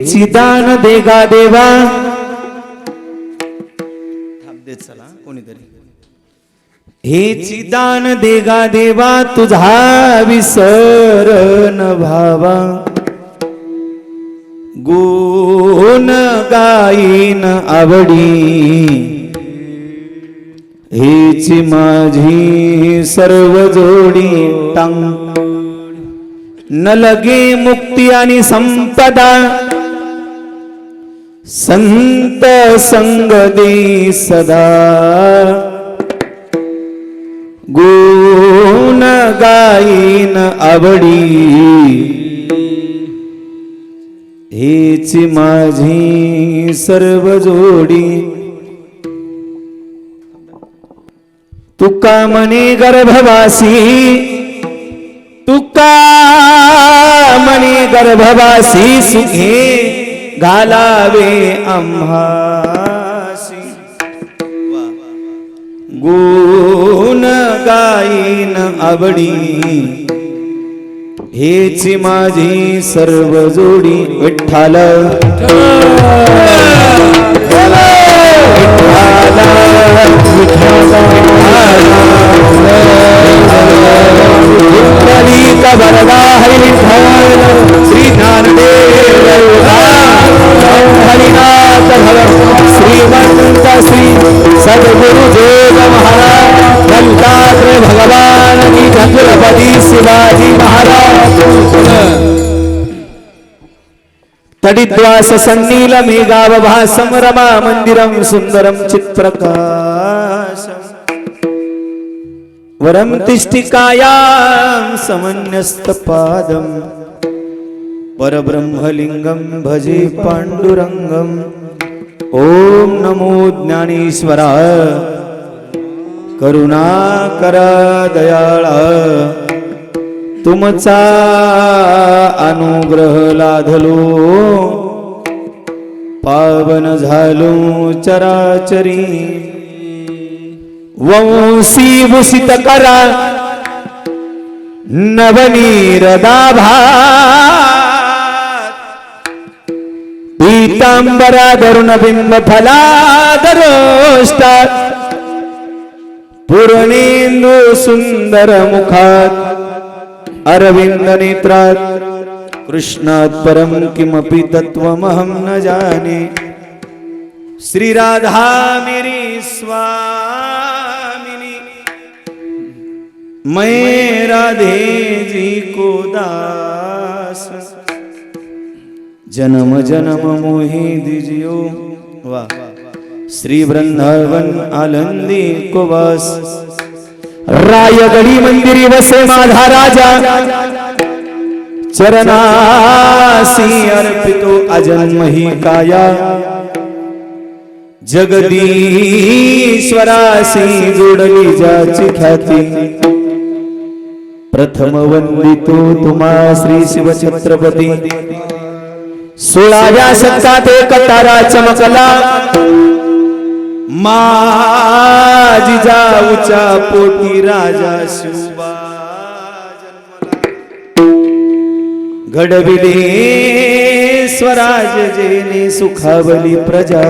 चिदान देगा देवा थांब दे चला कोणीतरी हे चिदान देगा देवा तुझा विसरण भावा गुण गाईन आवडी हेची माझी सर्व जोडी टांग न लगे मुक्ती आणि संपदा संत संग दे सदा गुण गाईन आवडी हेची माझी सर्व जोडी तुका मने गर्भवासी तुका मने गर्भवासी सुखे घालावे आम्हासी गुण गाईन आवडी हेची माझी सर्व जोडी विठ्ठल श्री ज्ञानदेव हरिनाथ श्रीमंत श्री सद्गुरु देव महाराज दत्तात्रेय भगवान की छत्रपती शिवाजी महाराज तडिद्वास सन्नील मेघावभासं रमा मंदिरं सुंदरं चित्प्रकाशम् वरं तिष्ठिकायां समन्यस्तपादं परब्रह्मलिंगं भजे पांडुरंगं ओम नमो ज्ञानेश्वराय करुणाकरा दयाळा तुमचा अनुग्रह लाधलो पावन झालो चराचरी वंशी भूषित करा नवनीर दाभात पीतांबरा धरुण बिंब फलादरोष्टात पूर्णेंदू सुंदर मुखात अरविंद नेत्रात कृष्णात परम किमपि तत्वमहं न जाने श्री राधा मेरी स्वामिनी मैं राधे जी को दास जन्म जन्म मोहि दीजियो वाह श्री वृंदावन आनंदी को वास रायगढ़ी मंदिरी वसे माधा राजा चरणासी अर्पितो अजन्म ही काया जगदीश्वरासी जोडली जाची ख्याती प्रथम वंदितो तुम्हा श्री शिव छत्रपती 16व्या शतकात एक तारा चमकला माझी जाऊच्या पोटी राजा शिवबा जन्मला घडविले स्वराज जेने सुखावली प्रजा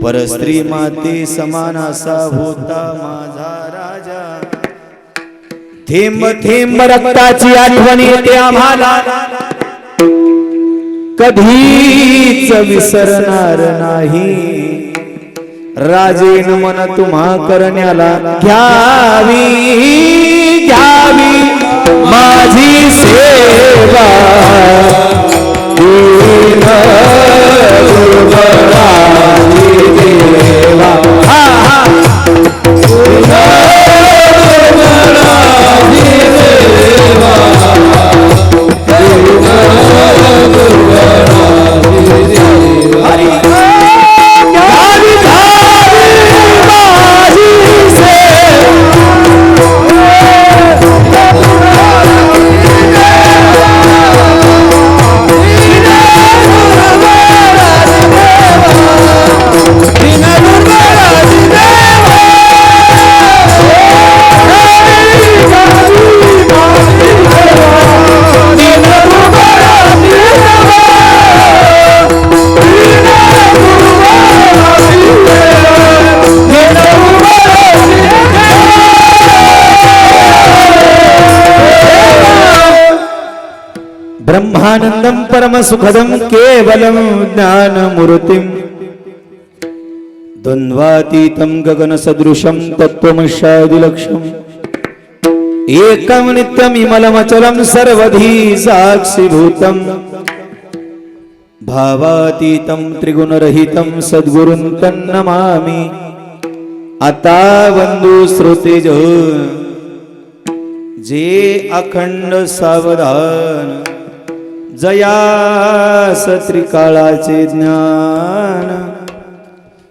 परस्त्री माते समान असा होता माझा राजा थेंब थेंब रक्ताची आठवण येते आम्हाला कधीच विसरणार नाही राजेन मन तुम्हा करण्याला घ्यावी घ्यावी माझी सेवा देवा ब्रह्मानंदं परमसुखदं केवलं ज्ञानमूर्तिं द्वन्द्वातीतं गगनसदृशं तत्त्वमस्यादिलक्ष्यम् एकं नित्यमिमलमचलं सर्वधी साक्षिभूतं भावातीतं त्रिगुणरहितं सद्गुरुं तन्नमामि आता वंदू श्रोतेज जे अखंड सावधान जयास त्रिकाळाचे ज्ञान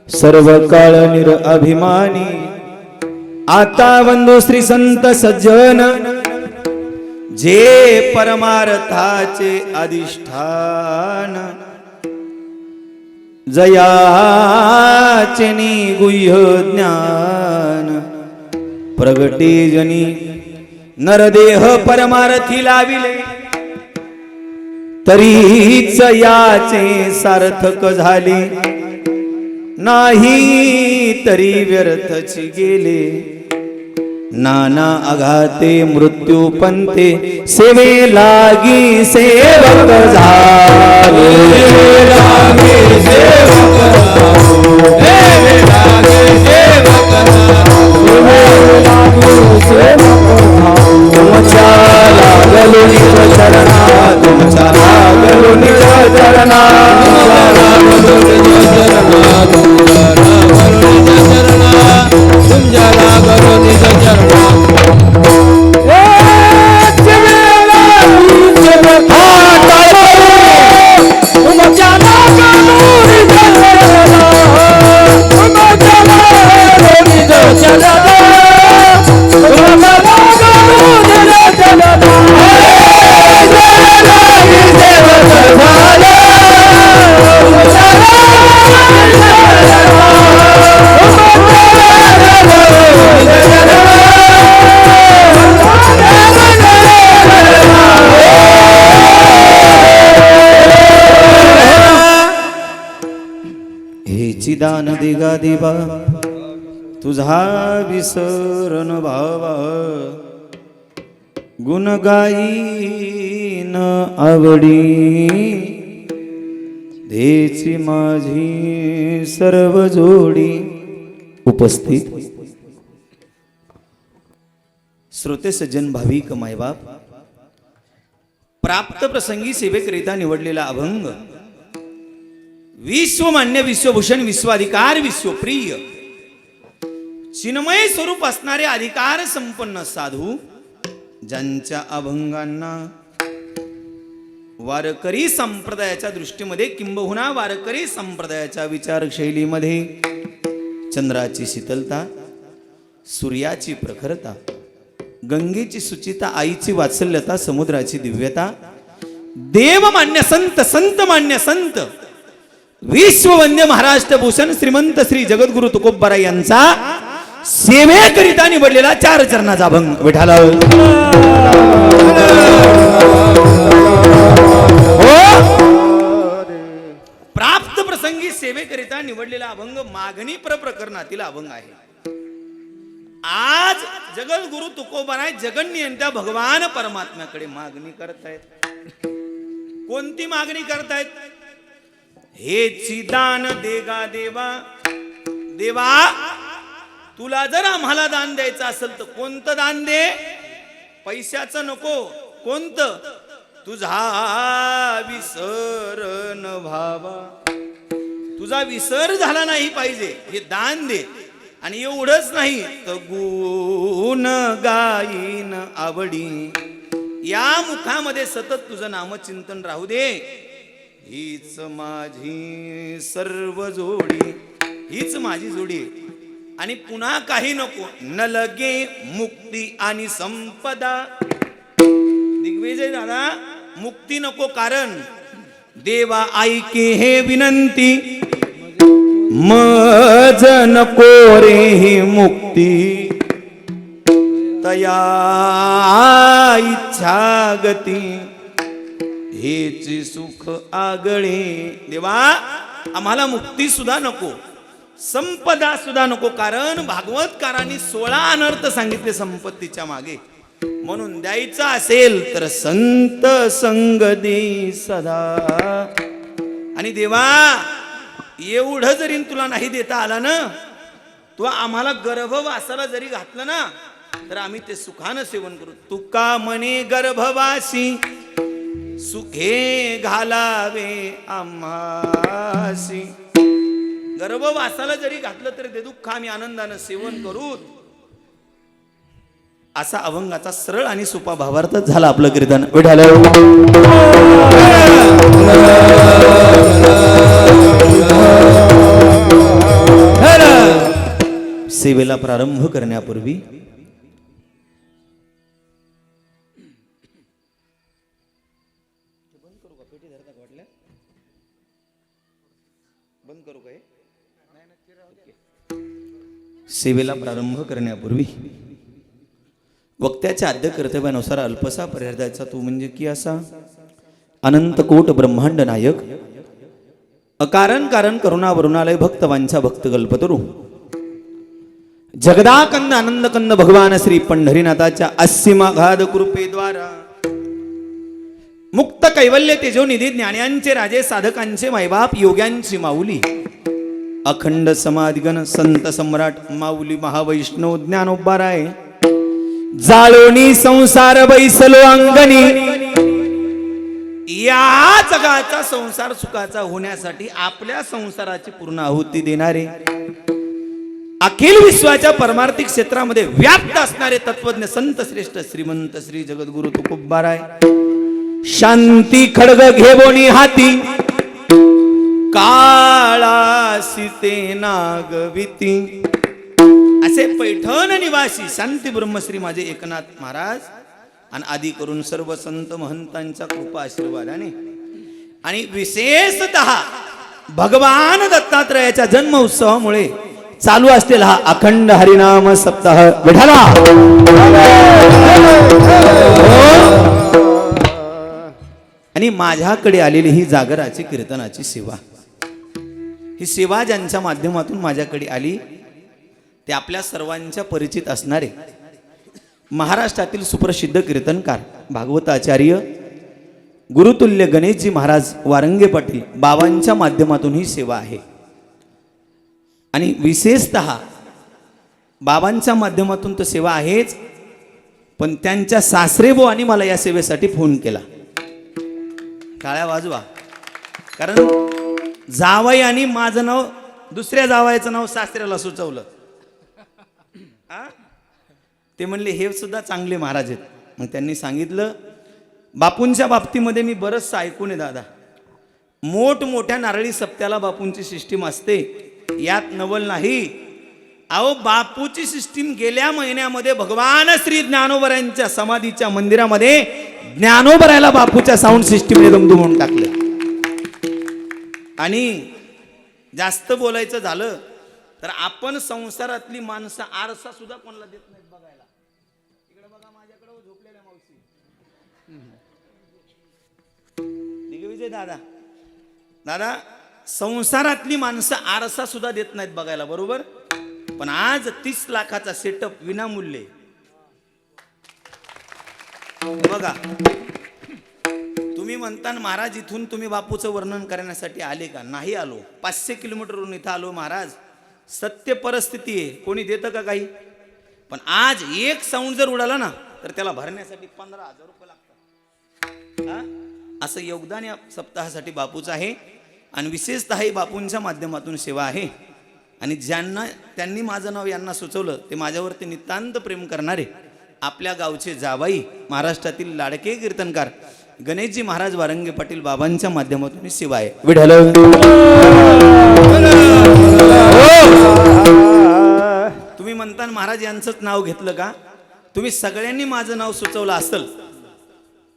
सर्व काळ निरअभिमानी आता वंदू श्री संत सज्जन जे परमार्थाचे अधिष्ठान जयाचे गुह्य ज्ञान प्रगटे जनी नरदेह परमार्थी लाविले तरीच याचे सार्थक झाले नाही तरी व्यर्थच गेले नाना आघाते मृत्यू पंते सेवे लागी सेवक झाले तुमच्या लागलो निज चरणा तुमच्या लागलो निज चरणा तुमच्या लागलो निज चरणा दान दिगा दिवा तुझा विसरण भावा गुण गाईन आवडी देची माझी सर्व जोडी उपस्थित श्रोते सज्जन भाविक मायबाप प्राप्त प्रसंगी सेवेकरिता निवडलेला अभंग विश्वमान्य विश्वभूषण विश्वाधिकार विश्वप्रिय चिन्मय स्वरूप असणारे अधिकार संपन्न साधू ज्यांच्या अभंगांना वारकरी संप्रदायाच्या दृष्टीमध्ये किंबहुना वारकरी संप्रदायाच्या विचारशैलीमध्ये चंद्राची शीतलता सूर्याची प्रखरता गंगेची सुचिता आईची वात्सल्यता समुद्राची दिव्यता देवमान्य संत संत मान्य संत विश्ववंद्य महाराष्ट्र भूषण श्रीमंत श्री जगद्गुरु तुकोबाराय यांचा सेवेकरिता निवडलेला 4 चरणाचा अभंग विठाला प्राप्त प्रसंगी सेवेकरिता निवडलेला अभंग मागणी प्रकरणातील अभंग आहे. आज जगद्गुरु तुकोबाराय जगन्नियंत्या भगवान परमात्म्याकडे मागणी करतायत. कोणती मागणी करतायत? हेची दान देगा देवा देवा तुला जर आम्हाला दान द्यायचं असेल तर कोणतं दान दे? पैशाचं नको. कोणतं? तुझा विसर न व्हावा. तुझा विसर झाला नाही पाहिजे हे दान दे. आणि एवढंच नाही तर गुण गाईन आवडी या मुखामध्ये सतत तुझं नामचिंतन राहू दे. हीच माझी सर्व जोडी हीच माझी जोडी आणि पुन्हा काही नको. न लगे मुक्ती आणि संपदा. दिग्विजय दादा मुक्ती नको कारण देवा ऐके हे विनंती मज नको रे ही मुक्ती तया इच्छा गती हेची सुख आगळे. देवा आम्हाला मुक्ती सुद्धा नको संपदा सुद्धा नको कारण भागवतकारांनी 16 अनर्थ सांगितले संपत्तीच्या मागे. म्हणून द्यायचा असेल तर संत संग दे सदा. आणि देवा एवढं जरी तुला नाही देता आला ना, तू आम्हाला गर्भवासाला जरी घातलं ना, तर आम्ही ते सुखानं सेवन करू. तुका म्हणे गर्भवासी सुखे घालावे आम्हासी. गर्भवासाला जरी घातलं तरी ते दुःख आम्ही आनंदानं सेवन करू. असा अभंगाचा सरळ आणि सोपा भावार्थच झाला आपलं कीर्तन. विठाल सेवेला प्रारंभ करण्यापूर्वी सेवेला प्रारंभ करण्यापूर्वी वक्त्याच्या आद्य कर्तव्यानुसार अल्पसा पर्याय द्यायचा तो म्हणजे की असा. अनंत कोट ब्रह्मांड नायक अकारण कारण करुणा वरुणालय भक्तवांचा भक्त कल्पतरू जगदाकंद आनंदकंद भगवान श्री पंढरीनाथाच्या अस्सीमाघात कृपेद्वारा मुक्त कैवल्य तेजोनिधी ज्ञान्यांचे राजे साधकांचे मायबाप योग्यांची माऊली अखंड समाधिगण संत सम्राट माऊली महावैष्णव ज्ञानोबाराय जाळोनी संसार बैसलो अंगणी. या जगाचा संसार सुखाचा होण्यासाठी आपल्या संसाराची पूर्ण आहुती देणारे अखिल विश्वाच्या परमार्थिक क्षेत्रामध्ये व्याप्त असणारे तत्वज्ञ संत श्रेष्ठ श्रीमंत श्री जगद्गुरु तुकोबाराय शांती खडग घेवोनी हाती काळा सीते नागविती असे पैठण निवासी शांती ब्रह्मश्री माझे एकनाथ महाराज आणि आदी करून सर्व संत महंतांच्या कृपा आशीर्वादाने आणि विशेषतः भगवान दत्तात्रयाच्या जन्म उत्सवामुळे चालू असलेला हा अखंड हरिनाम सप्ताह विठाला आणि माझ्याकडे आलेली ही जागराची कीर्तनाची सेवा, ही सेवा ज्यांच्या माध्यमातून माझ्याकडे आली ते आपल्या सर्वांच्या परिचित असणारे महाराष्ट्रातील सुप्रसिद्ध कीर्तनकार भागवताचार्य गुरुतुल्य गणेशजी महाराज वारंगे पाटील बाबांच्या माध्यमातून ही सेवा आहे. आणि विशेषतः बाबांच्या माध्यमातून तर सेवा आहेच, पण त्यांच्या सासरेबुवांनी मला या सेवेसाठी फोन केला. टाळ्या वाजवा. कारण जावई आणि माझं नाव दुसऱ्या जावयाचं नाव सासऱ्याला सुचवलं. ते म्हणले हे सुद्धा चांगले महाराज आहेत. मग त्यांनी सांगितलं बापूंच्या बाबतीमध्ये मी बरंचसं ऐकून आहे दादा. मोठमोठ्या नारळी सप्त्याला बापूंची सिस्टीम असते, यात नवल नाही. अहो बापूची सिस्टीम गेल्या महिन्यामध्ये भगवान श्री ज्ञानोबरायांच्या समाधीच्या मंदिरामध्ये ज्ञानोबरायला बापूच्या साऊंड सिस्टीमने दमदमून टाकलं. आणि जास्त बोलायचं झालं तर आपण संसारातली माणसं आरसा सुद्धा कोणाला देत नाहीत बघायला. इकडे बघा माझ्याकडे झोपलेल्या मावशी दिग्विजय दादा. दादा संसारातली माणसं आरसा सुद्धा देत नाहीत बघायला, बरोबर. पण आज 30 लाखाचा सेटअप विनामूल्य बघा. तुम्ही म्हणता महाराज इथून तुम्ही बापूचं वर्णन करण्यासाठी आले का? नाही आलो. 500 किलोमीटरवरून इथं आलो महाराज. सत्य परिस्थिती आहे, कोणी देतं का काही? पण आज एक साऊंड जर उडाला ना तर त्याला भरण्यासाठी 15,000 रुपये लागतात. असं योगदान या सप्ताहासाठी बापूचं आहे. आणि विशेषतः ही बापूंच्या माध्यमातून सेवा आहे. आणि ज्यांना त्यांनी माझं नाव यांना सुचवलं ते माझ्यावरती नितांत प्रेम करणारे आपल्या गावचे जाबाई महाराष्ट्रातील लाडके कीर्तनकार गणेशजी महाराज वारंगे पाटील बाबांच्या माध्यमातून सेवा आहे. विठ्ठल तुम्ही म्हणता महाराज यांचंच नाव घेतलं का? तुम्ही सगळ्यांनी माझं नाव सुचवलं असेल,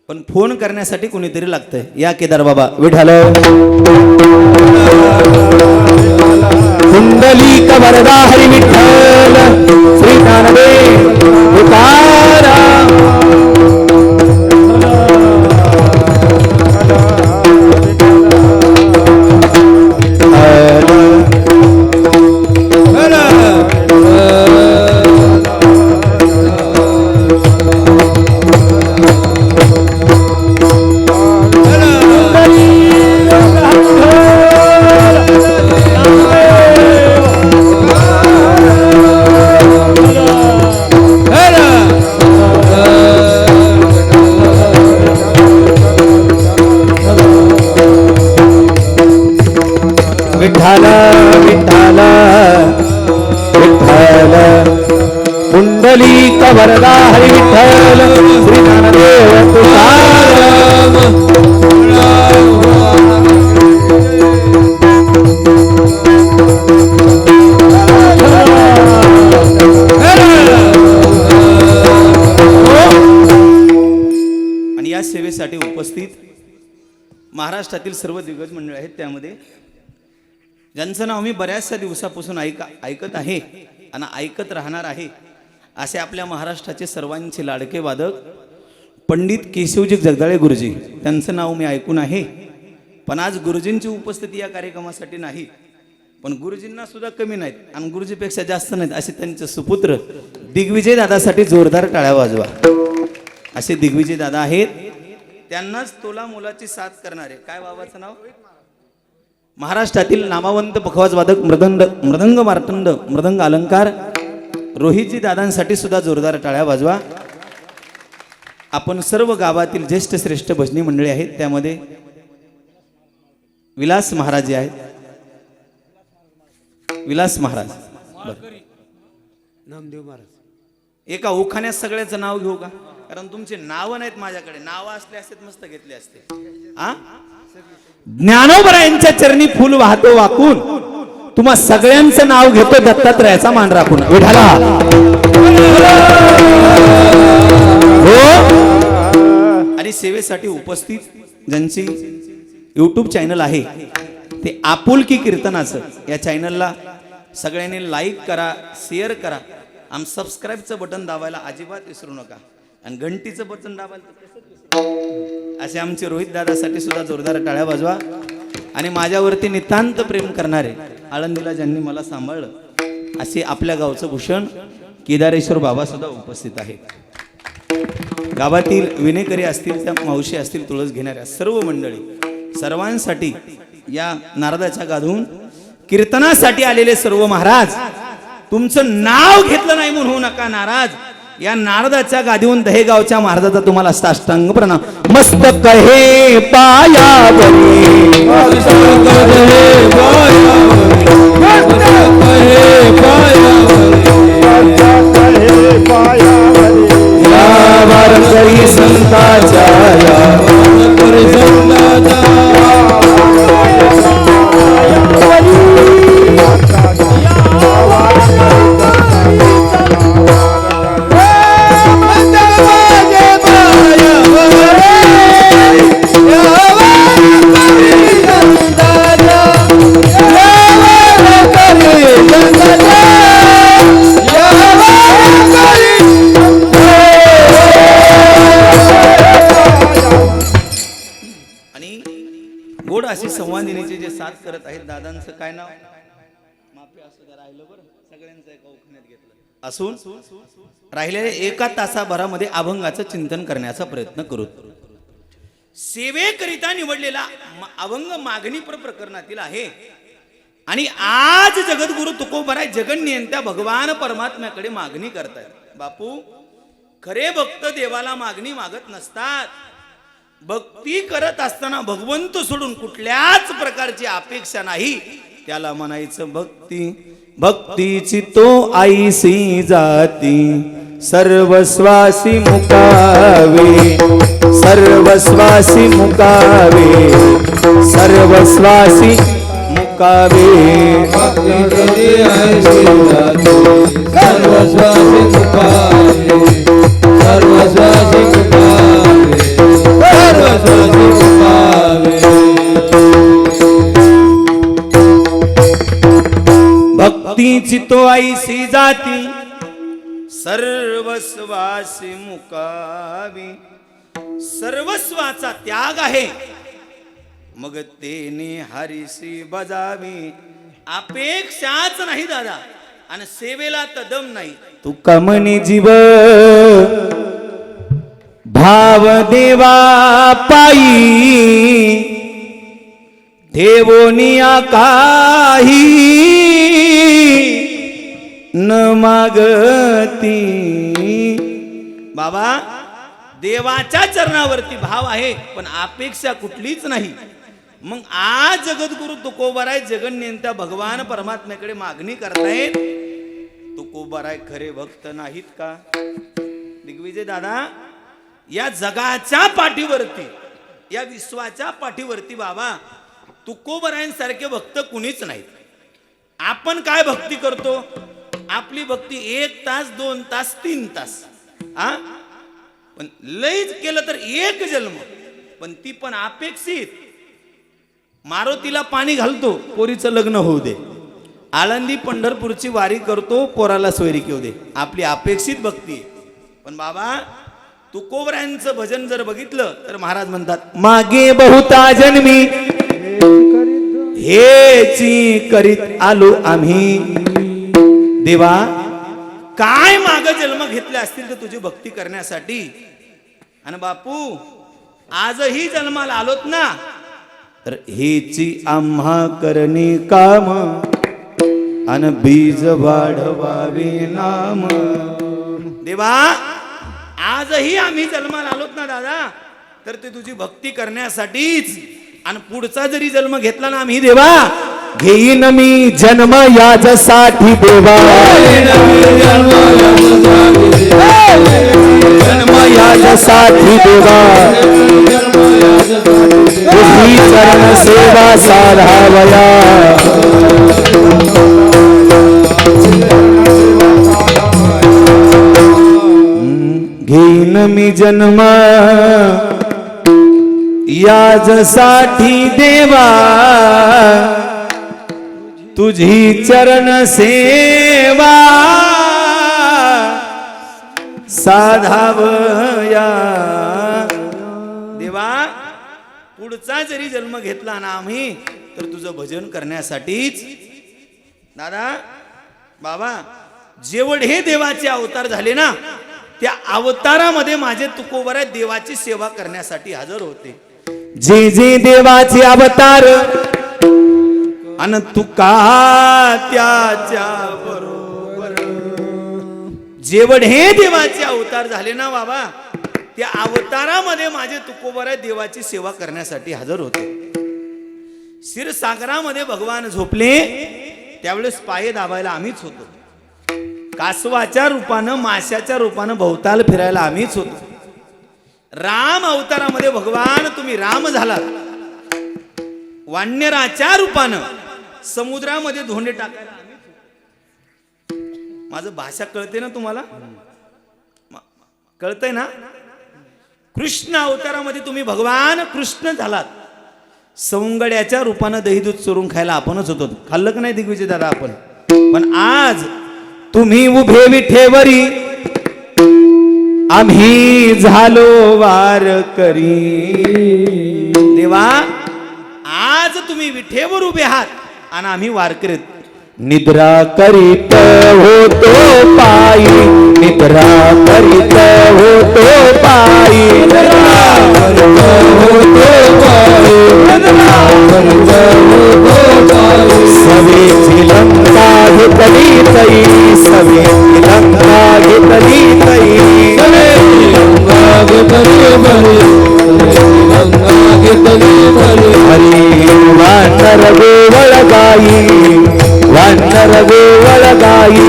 पण फोन करण्यासाठी कोणीतरी लागतंय. या केदार बाबा विठ्ठल कुंडलिक वरदा हरी विठ्ठल श्री ज्ञानदेव तुकाराम. विठ्ठल विठ्ठल विठ्ठल पुंडलिक वरदा हरी विठ्ठल श्री ज्ञानदेव तुकाराम आणि या सेवेसाठी उपस्थित महाराष्ट्रातील सर्व दिग्गज मंडळ आहेत. त्यामध्ये ज्यांचं नाव मी बऱ्याचशा दिवसापासून ऐकत आहे आणि ऐकत राहणार आहे असे आपल्या महाराष्ट्राचे सर्वांचे लाडके वादक पंडित केशवजी जगदाळे गुरुजी, त्यांचं नाव मी ऐकून आहे. पण आज गुरुजींची उपस्थिती या कार्यक्रमासाठी नाही, पण गुरुजींना सुद्धा कमी नाहीत आणि गुरुजीपेक्षा जास्त नाहीत असे त्यांचे सुपुत्र दिग्विजय दादासाठी जोरदार टाळ्या वाजवा. असे दिग्विजय दादा आहेत, त्यांनाच तोला मुलाची साथ करणारे काय बाबाचं नाव, महाराष्ट्रातील नामावंत पखवाज वादक मृदंग मार्तंड मृदंग अलंकार रोहितजी दादांसाठी सुद्धा जोरदार टाळ्या वाजवा. आपण सर्व गावातील ज्येष्ठ श्रेष्ठ भजनी मंडळी आहेत. त्यामध्ये विलास महाराज जे आहेत, विलास महाराज नामदेव महाराज. एका उखाण्यात सगळ्याचं नाव घेऊ का, कारण तुमचे नाव नाहीत माझ्याकडे, नाव असले असते मस्त घेतले असते. आ ज्ञानोबरायांच्या चरणी फुल वाहतो वाकून तुम्हा सगळ्यांचं नाव घेतो दत्तात्रयाचा मान राखून विठाला. हो. आणि सेवेसाठी उपस्थित ज्यांची YouTube चॅनल आहे ते आपुलकी कीर्तनाचं, या चॅनलला सगळ्यांनी लाईक करा, शेअर करा आणि सबस्क्राईबचं बटन दाबायला अजिबात विसरू नका आणि घंटीचं बटन दाबायला असे आमचे रोहित दादासाठी सुद्धा जोरदार टाळ्या वाजवा. आणि माझ्यावरती नितांत प्रेम करणारे आळंदीला ज्यांनी मला सांभाळलं असे आपल्या गावचं भूषण केदारेश्वर बाबा सुद्धा उपस्थित आहेत. गावातील विनेकरी असतील, त्या मावशी असतील, तुळस घेणाऱ्या सर्व मंडळी, सर्वांसाठी या नारदाच्या गाधून कीर्तनासाठी आलेले सर्व महाराज, तुमचं नाव घेतलं नाही म्हणून होऊ नका नाराज. या नारदाच्या गादीहून दहेगावच्या महाराजाचा तुम्हाला साष्टांग प्रणाम. मस्तक हे पायावरी, मस्तक हे पायावरी, या वारकरी संतांच्या गोड अशी संवादिनीचे जे साथ करत आहेत दादांचं काय नाव, माफी असू द्या राहिलं बरं, सगळ्यांचं एका उखण्यात घेतलं असून राहिलेल्या एका तासाभरामध्ये अभंगाचं चिंतन करण्याचा प्रयत्न करू. सेवेकरिता निवडलेला अभंग मागणी प्रकरणातील आहे. आणि आज जगद्गुरु तुकोबराय जगन्नियंत्या भगवान परमात्म्याकडे मागणी करतायत. बापू, खरे भक्त देवाला मागणी मागत नसतात. भक्ती करत असताना भगवंत सोडून कुठल्याच प्रकारची अपेक्षा नाही, त्याला म्हणायचं भक्ती. भक्तीची तो आईसी जाती सर्वस्वासी मुकावे, सर्वस्वासी मुकावे, सर्वस्वासी मुकावे. भक्ती आईसी जाती सर्वस्वासी मुकावे, सर्वस्वासी मुकावे, सर्वस्वासी मुकावे. भक्तीची तो आईसी जाती सर्वस्वासी मुकावी. सर्वस्वाचा त्याग आहे, मग तेने हरीसी बजावी. अपेक्षाच नाही दादा, आणि सेवेला तदम नाही. तू कमनी जीव भाव देवा पायी, देवोनिया काही न मागती. बाबा, देवाच्या चरणावरती भाव आहे, पण अपेक्षा कुठलीच नाही. मग आज जगद्गुरु तुकोबाराय जगन्यंत्या भगवान परमात्म्याकडे मागणी करतायत, तुकोबाराय खरे भक्त नाहीत का? दिग्विजय दादा, या जगाच्या पाठीवरती, या विश्वाच्या पाठीवरती बाबा तुकोबारायांसारखे भक्त कुणीच नाहीत. आपण काय भक्ती करतो? आपली भक्ती 1 तास 2 तास 3 तास, पण लईच केलं तर 1 जन्म, पण ती पण अपेक्षित. मारुतीला पाणी घालतो, पोरीचं लग्न होऊ दे. आळंदी पंढरपूरची वारी करतो, पोराला सोयरी घेऊ दे. आपली अपेक्षित भक्ती. पण बाबा तुकोबरायांचं भजन जर बघितलं तर महाराज म्हणतात, मागे बहुता जन्मी हेची करीत आलो आम्ही. देवा, काय माग जन्म घेतले असतील तर तुझी भक्ती करण्यासाठी. आणि बापू आजही जन्माला आलोत ना, तर हेची आम्हा करणे काम, अन बीज वाढवावे नाम. देवा, आजही आम्ही जन्माला आलोत ना दादा, तर ते तुझी भक्ती करण्यासाठीच. आणि पुढचा जरी जन्म घेतला ना आम्ही देवा, घेईन मी जन्म याजसाठी देवा, जन्म याजसाठी देवा, तुझी चरण सेवा साधावया. घेईन मी जन्म याजसाठी देवा, तुझी चरण सेवा साधावया. देवा, पुढचा जरी जन्म घेतला ना आम्ही, तर तुझं भजन करण्यासाठीच. दादा बाबा, जेवढे देवाचे अवतार झाले ना, त्या अवतारामध्ये माझे तुकोबाराय देवाची सेवा करण्यासाठी हजर होते. जे जे देवाचे अवतार, अन तुका त्याच्या बरोबर. जेवढे देवाचे अवतार झाले ना बाबा, त्या अवतारामध्ये माझे तुकोबाराय देवाची सेवा करण्यासाठी हजर होते. क्षीरसागरामध्ये भगवान झोपले, त्यावेळेस पाय दाबायला आम्हीच होतो. कासवाच्या रूपानं, माशाच्या रूपानं भोवताल फिरायला आम्हीच होतो. राम अवतारामध्ये भगवान तुम्ही राम झालात. वानराच्या रूपानं समुद्रामध्ये धोंडे टाकायला आम्हीच होतो. माझं भाषा कळते ना तुम्हाला? कळतंय ना? कृष्ण अवतारामध्ये तुम्ही भगवान कृष्ण झालात. सवंगड्याच्या रूपानं दही दूध चोरून खायला आपणच होतो. खाल्लं का नाही दिग्विजय दादा आपण? पण आज तुम्ही उभे विठेवरी, आम्ही झालो वारकरी. देवा, आज तुम्ही विठेवर उभे आहात आणि आम्ही वारकरीत. निद्रा करीत होतो पायी, निद्रा करीत होतो पायी, निद्रा करीत होतो पायी, निद्रा करीत होतो पायी. सवेची लंका घेतली तई, सवेची लंका घेतली तई, सवेची लंका घेतली बरी, लंका घेतली बरी. हरी वानर गोवळ गाई, वानर गोवळ गाई,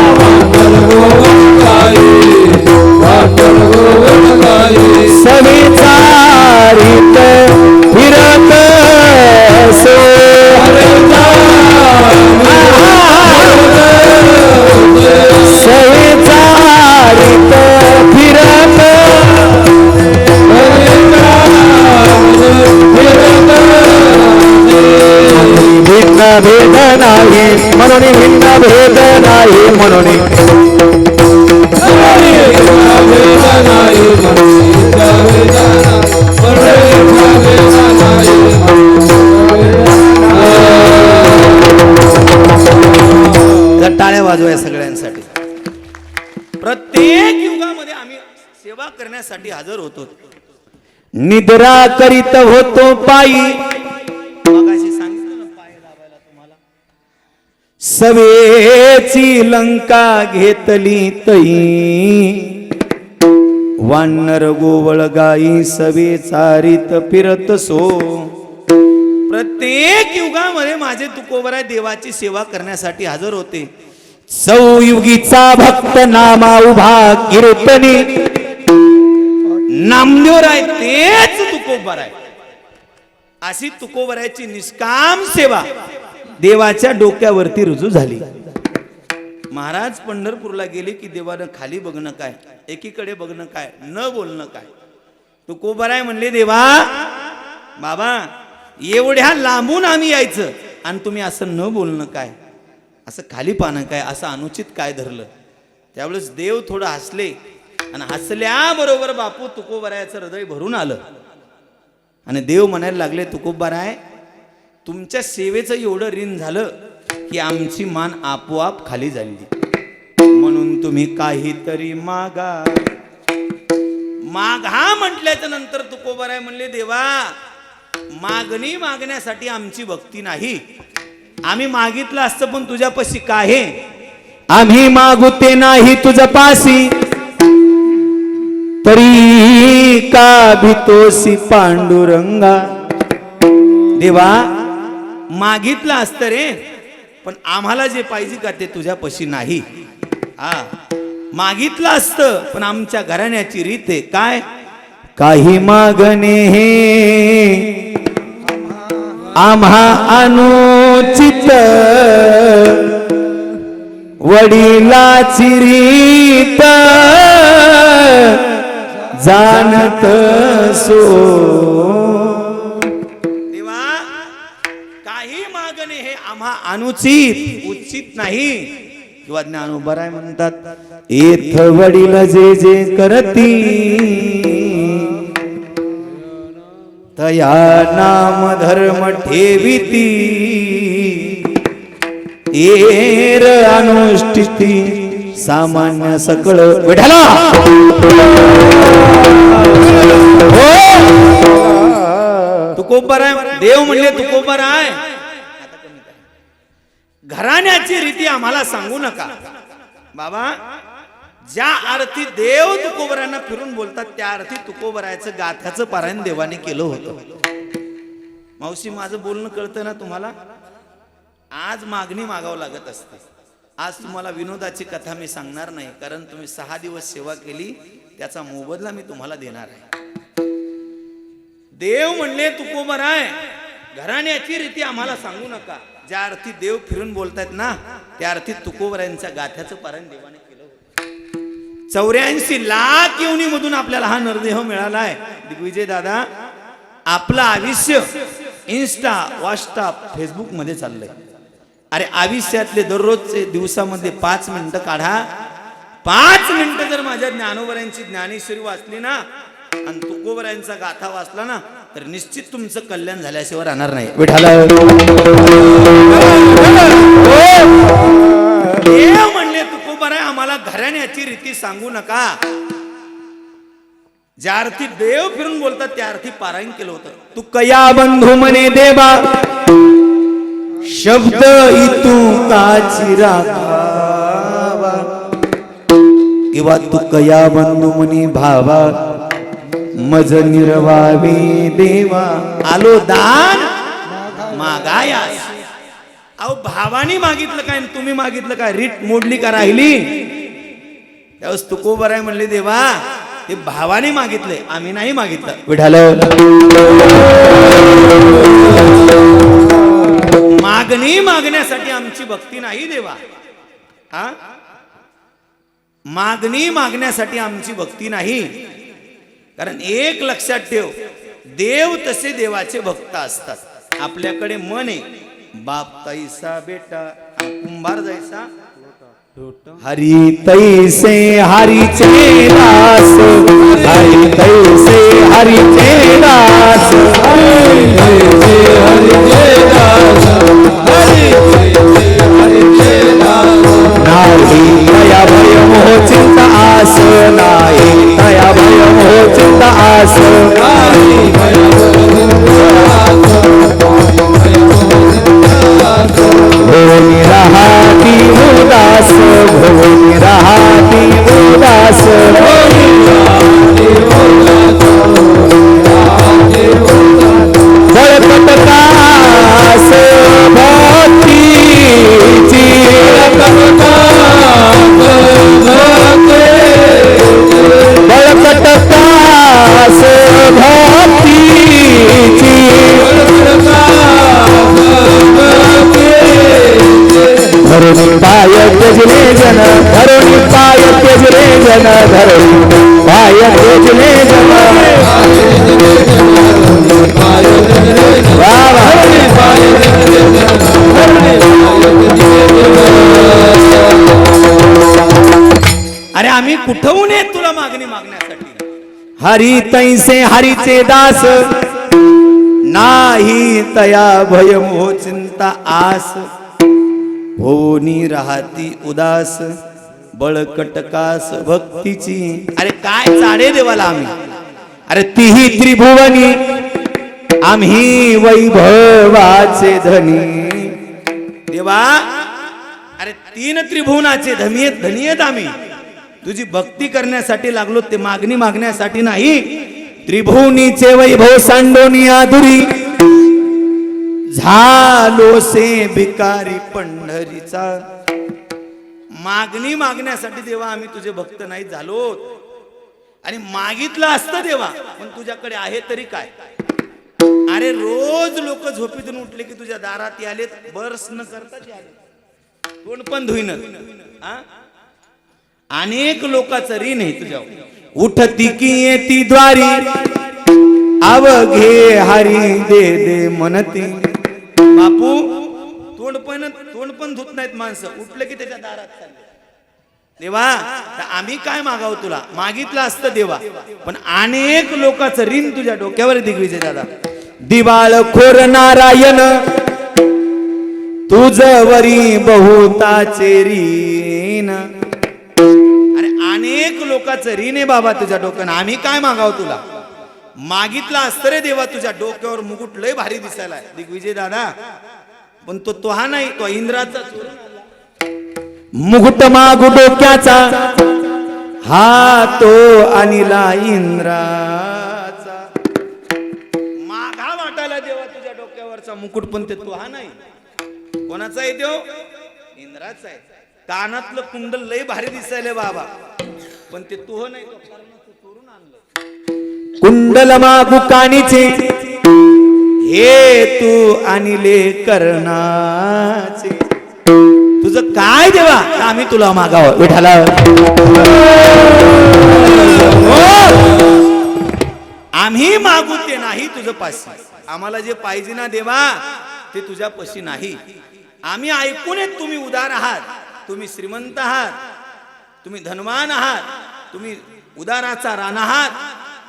वानर गोवळ गाई, वानर गोवळ गाई. सविचारित फिरत सो, सविचारित फिरत भिन्न भेद नाही म्हणून, भिन्न भेद नाही म्हणून, टाळ्या वाजवाय सगळ्यांसाठी. प्रत्येक युगामध्ये आम्ही सेवा करण्यासाठी हजर होतो. निद्रा करीत होतो पायी, मगाशी सांगितलं ना पाय दाबायला तुम्हाला. सवेची लंका घेतली तई, वानर गोवळ गाई सवे चारित फिरत सो. प्रत्येक युगामध्ये माझे तुकोबराय देवाची सेवा करण्यासाठी हजर होते. चौयुगीचा भक्त नामा उभा कीर्तनी नामदेवराय तेच तुकोबराय. अशी तुकोबरायची निष्काम सेवा देवाच्या डोक्यावरती रुजू झाली. महाराज पंढरपूरला गेले की देवानं खाली बघणं काय, एकीकडे बघणं काय, न बोलणं काय. तुकोबराय म्हणले, देवा बाबा एवढ्या लांबून आम्ही यायचं आणि तुम्ही असं न बोलणं काय, असं खाली पाहणं काय, असं अनुचित काय धरलं. त्यावेळेस देव थोडं हसले आणि हसल्याबरोबर बापू तुकोबरायाचं हृदय भरून आलं आणि देव म्हणायला लागले, तुकोबराय तुमच्या सेवेचं एवढं ऋण झालं की आमची मान आपोआप खाली झाली, म्हणून तुम्ही काहीतरी मागा. मागा म्हटल्याच्या नंतर तुकोबराय म्हणले, देवा मागणी मागण्यासाठी आमची भक्ती नाही. आम्ही मागितलं असतं पण तुझ्यापाशी काय आहे. आम्ही मागू ते नाही तुझ्या पासी, तरी का भीतोसी पांडुरंगा. देवा मागितलं असतं रे, पण आम्हाला जे पाहिजे का ते तुझ्यापाशी नाही. मागितलं असतं पण आमच्या घराण्याची रीत आहे काय, काही मागणे हे आम्हा अनुचित, वडिलाची रीत जाणत सो. देवा काही मागणे हे आम्हा अनुचित उचित नाही. किंवा ज्ञानोबराय म्हणतात, येथ वडील जे जे करती, तया नाम धर्म ठेविती, एर अनुष्ठिती सामान्य सकळ विठ्ठला. तुकोबराय देव म्हणले, तुकोबराय घराण्याची रीती आम्हाला सांगू नका. बाबा ज्या अर्थी देव तुकोबरायांना फिरून बोलतात त्या अर्थी तुकोबरायचं गाथ्याचं पारायण देवाने केलं होतं. मावशी माझं बोलणं कळतं ना तुम्हाला. आज मागणी मागावं लागत असते. आज तुम्हाला विनोदाची कथा मी सांगणार नाही, कारण तुम्ही 6 दिवस सेवा केली त्याचा मोबदला मी तुम्हाला देणार आहे. देव म्हणले, तुकोबराय घराण्याची रीती आम्हाला सांगू नका. ज्या अर्थी देव फिरून बोलतायत ना त्या अर्थी तुकोबरायांच्या गाथ्याचं पारायण देवाने केलं. 84 लाख योनीमधून आपल्याला हा नरदेह मिळाला आहे. दिग्विजय दादा आपलं आयुष्य इन्स्टा, व्हॉट्सअप, फेसबुक मध्ये चाललंय. अरे आयुष्यातले दररोजचे दिवसामध्ये 5 मिनिटं काढा. 5 मिनिटं जर माझ्या ज्ञानोबरायांची ज्ञानेश्वरी वाचली ना आणि तुकोबरायांचा गाथा वाचला ना तर निश्चित तुमचं कल्याण झाल्याशिवाय राहणार नाही. विठ्ठला देव म्हणले, तुकोबराय आम्हाला घराण्याची रीती सांगू नका. ज्या अर्थी देव फिरून बोलतात त्या अर्थी पारायण केलं होतं. तू कया बंधू म्हणे देवा, शब्द इतू काची राखावा. किंवा तू कया बंधू म्हणे भावा, मज निर्वावे देवा. आलो दान मागायास. अहो भावानी मागितलं काय आणि तुम्ही मागितलं काय, रीट मोडली का राहिली. त्यावेळेस तुकोबराय म्हणले, देवा ते भावाने मागितले आम्ही नाही मागितलं. विठ्ठल मागणी मागण्यासाठी आमची भक्ती नाही देवा. मागणी मागण्यासाठी आमची भक्ती नाही. कारण एक लक्षात ठेव, देव तसे देवाचे भक्त असतात. आपल्याकडे मन आहे, बाप तैसा बेटा कुंभार जैसा. हरी तैसे हरीचे दास, हरी तैसे हरीचे दास, हरी तैसे हरीचे दास, हरी तैसे हरीचे दास. नाही तया भय मोह चिंता आस, नाही तया भय मोह चिंता आस, नाही तया भोनी राहती उदास, भोनी राहती उदास, बळकट का जन धरुणी पाय तेजले जन धरुणी पाय तेजले जन वा वा. अरे आम्ही कुठून येत तुला मागणी मागण्यासाठी. हरी तैसे हरीचे दास नाही तया भय मोह चिंता आस होनी राहती उदास बळकटकास भक्तीची. अरे काय चाडे देवाला आम्ही. अरे तिही त्रिभुवनी आम्ही वैभवाचे धनी. देवा अरे 3 त्रिभुवनाचे धनी आहेत आम्ही. तुझी भक्ती करण्यासाठी लागलो, ते मागणी मागण्यासाठी नाही. त्रिभुवनीचे वैभव सांडोनी आधुरी झालो से भिकारी पंढरीचा. मागणी मागण्यासाठी देवा आम्ही तुझे भक्त नाही झालो. आणि मागितलं असतं देवा, पण तुझ्याकडे आहे तरी काय. अरे रोज लोक झोपेतून उठले की तुझ्या दारात आले, बर्स न करता आले, कोण पण धुईन. अनेक लोकांचं ऋण आहे तुझ्यावर. उठती की येती द्वारी अवघे हरी दे दे म्हणती. बापू तोंड पण धुत नाहीत माणसं, उठलं की त्याच्या दारात चालले. देवा तर आम्ही काय मागावं तुला. मागितलं असतं देवा, पण अनेक लोकांचं ऋण तुझ्या डोक्यावर दिग्विजय दादा. दिवाळ खोर नारायण तुझवरी बहुताचे ऋण. अरे अनेक लोकांचं ऋण आहे बाबा तुझ्या डोक्यानं. आम्ही काय मागावं तुला. मागितलं असतं रे देवा, तुझ्या डोक्यावर मुकुट लय भारी दिसायला दिग्विजय दादा, पण तो हा नाही, तो इंद्राचा चोरून आणला. मुकुट मागू डोक्याचा हा तो अनिला इंद्राचा. मागा वाटायला देवा तुझ्या डोक्यावरचा मुकुट, पण ते तो हा नाही. कोणाचा आहे तो? इंद्राचा आहे. कानातलं कुंडल लय भारी दिसायला बाबा, पण ते तो नाही, तो कर्णाचं चोरून आणलं. कुंडल मागू कानीचे हे तू अनिले कर्णाचे. तुझं काय देवा आम्ही तुला मागावं विठाला. आम्ही मागू ते नाही तुझं पाशी. आम्हाला जे पाहिजे ना देवा ते तुझ्या पाशी नाही. आम्ही ऐकून येत तुम्ही उदार आहात, तुम्ही श्रीमंत आहात, तुम्ही धनवान आहात, तुम्ही उदाराचा रान आहात,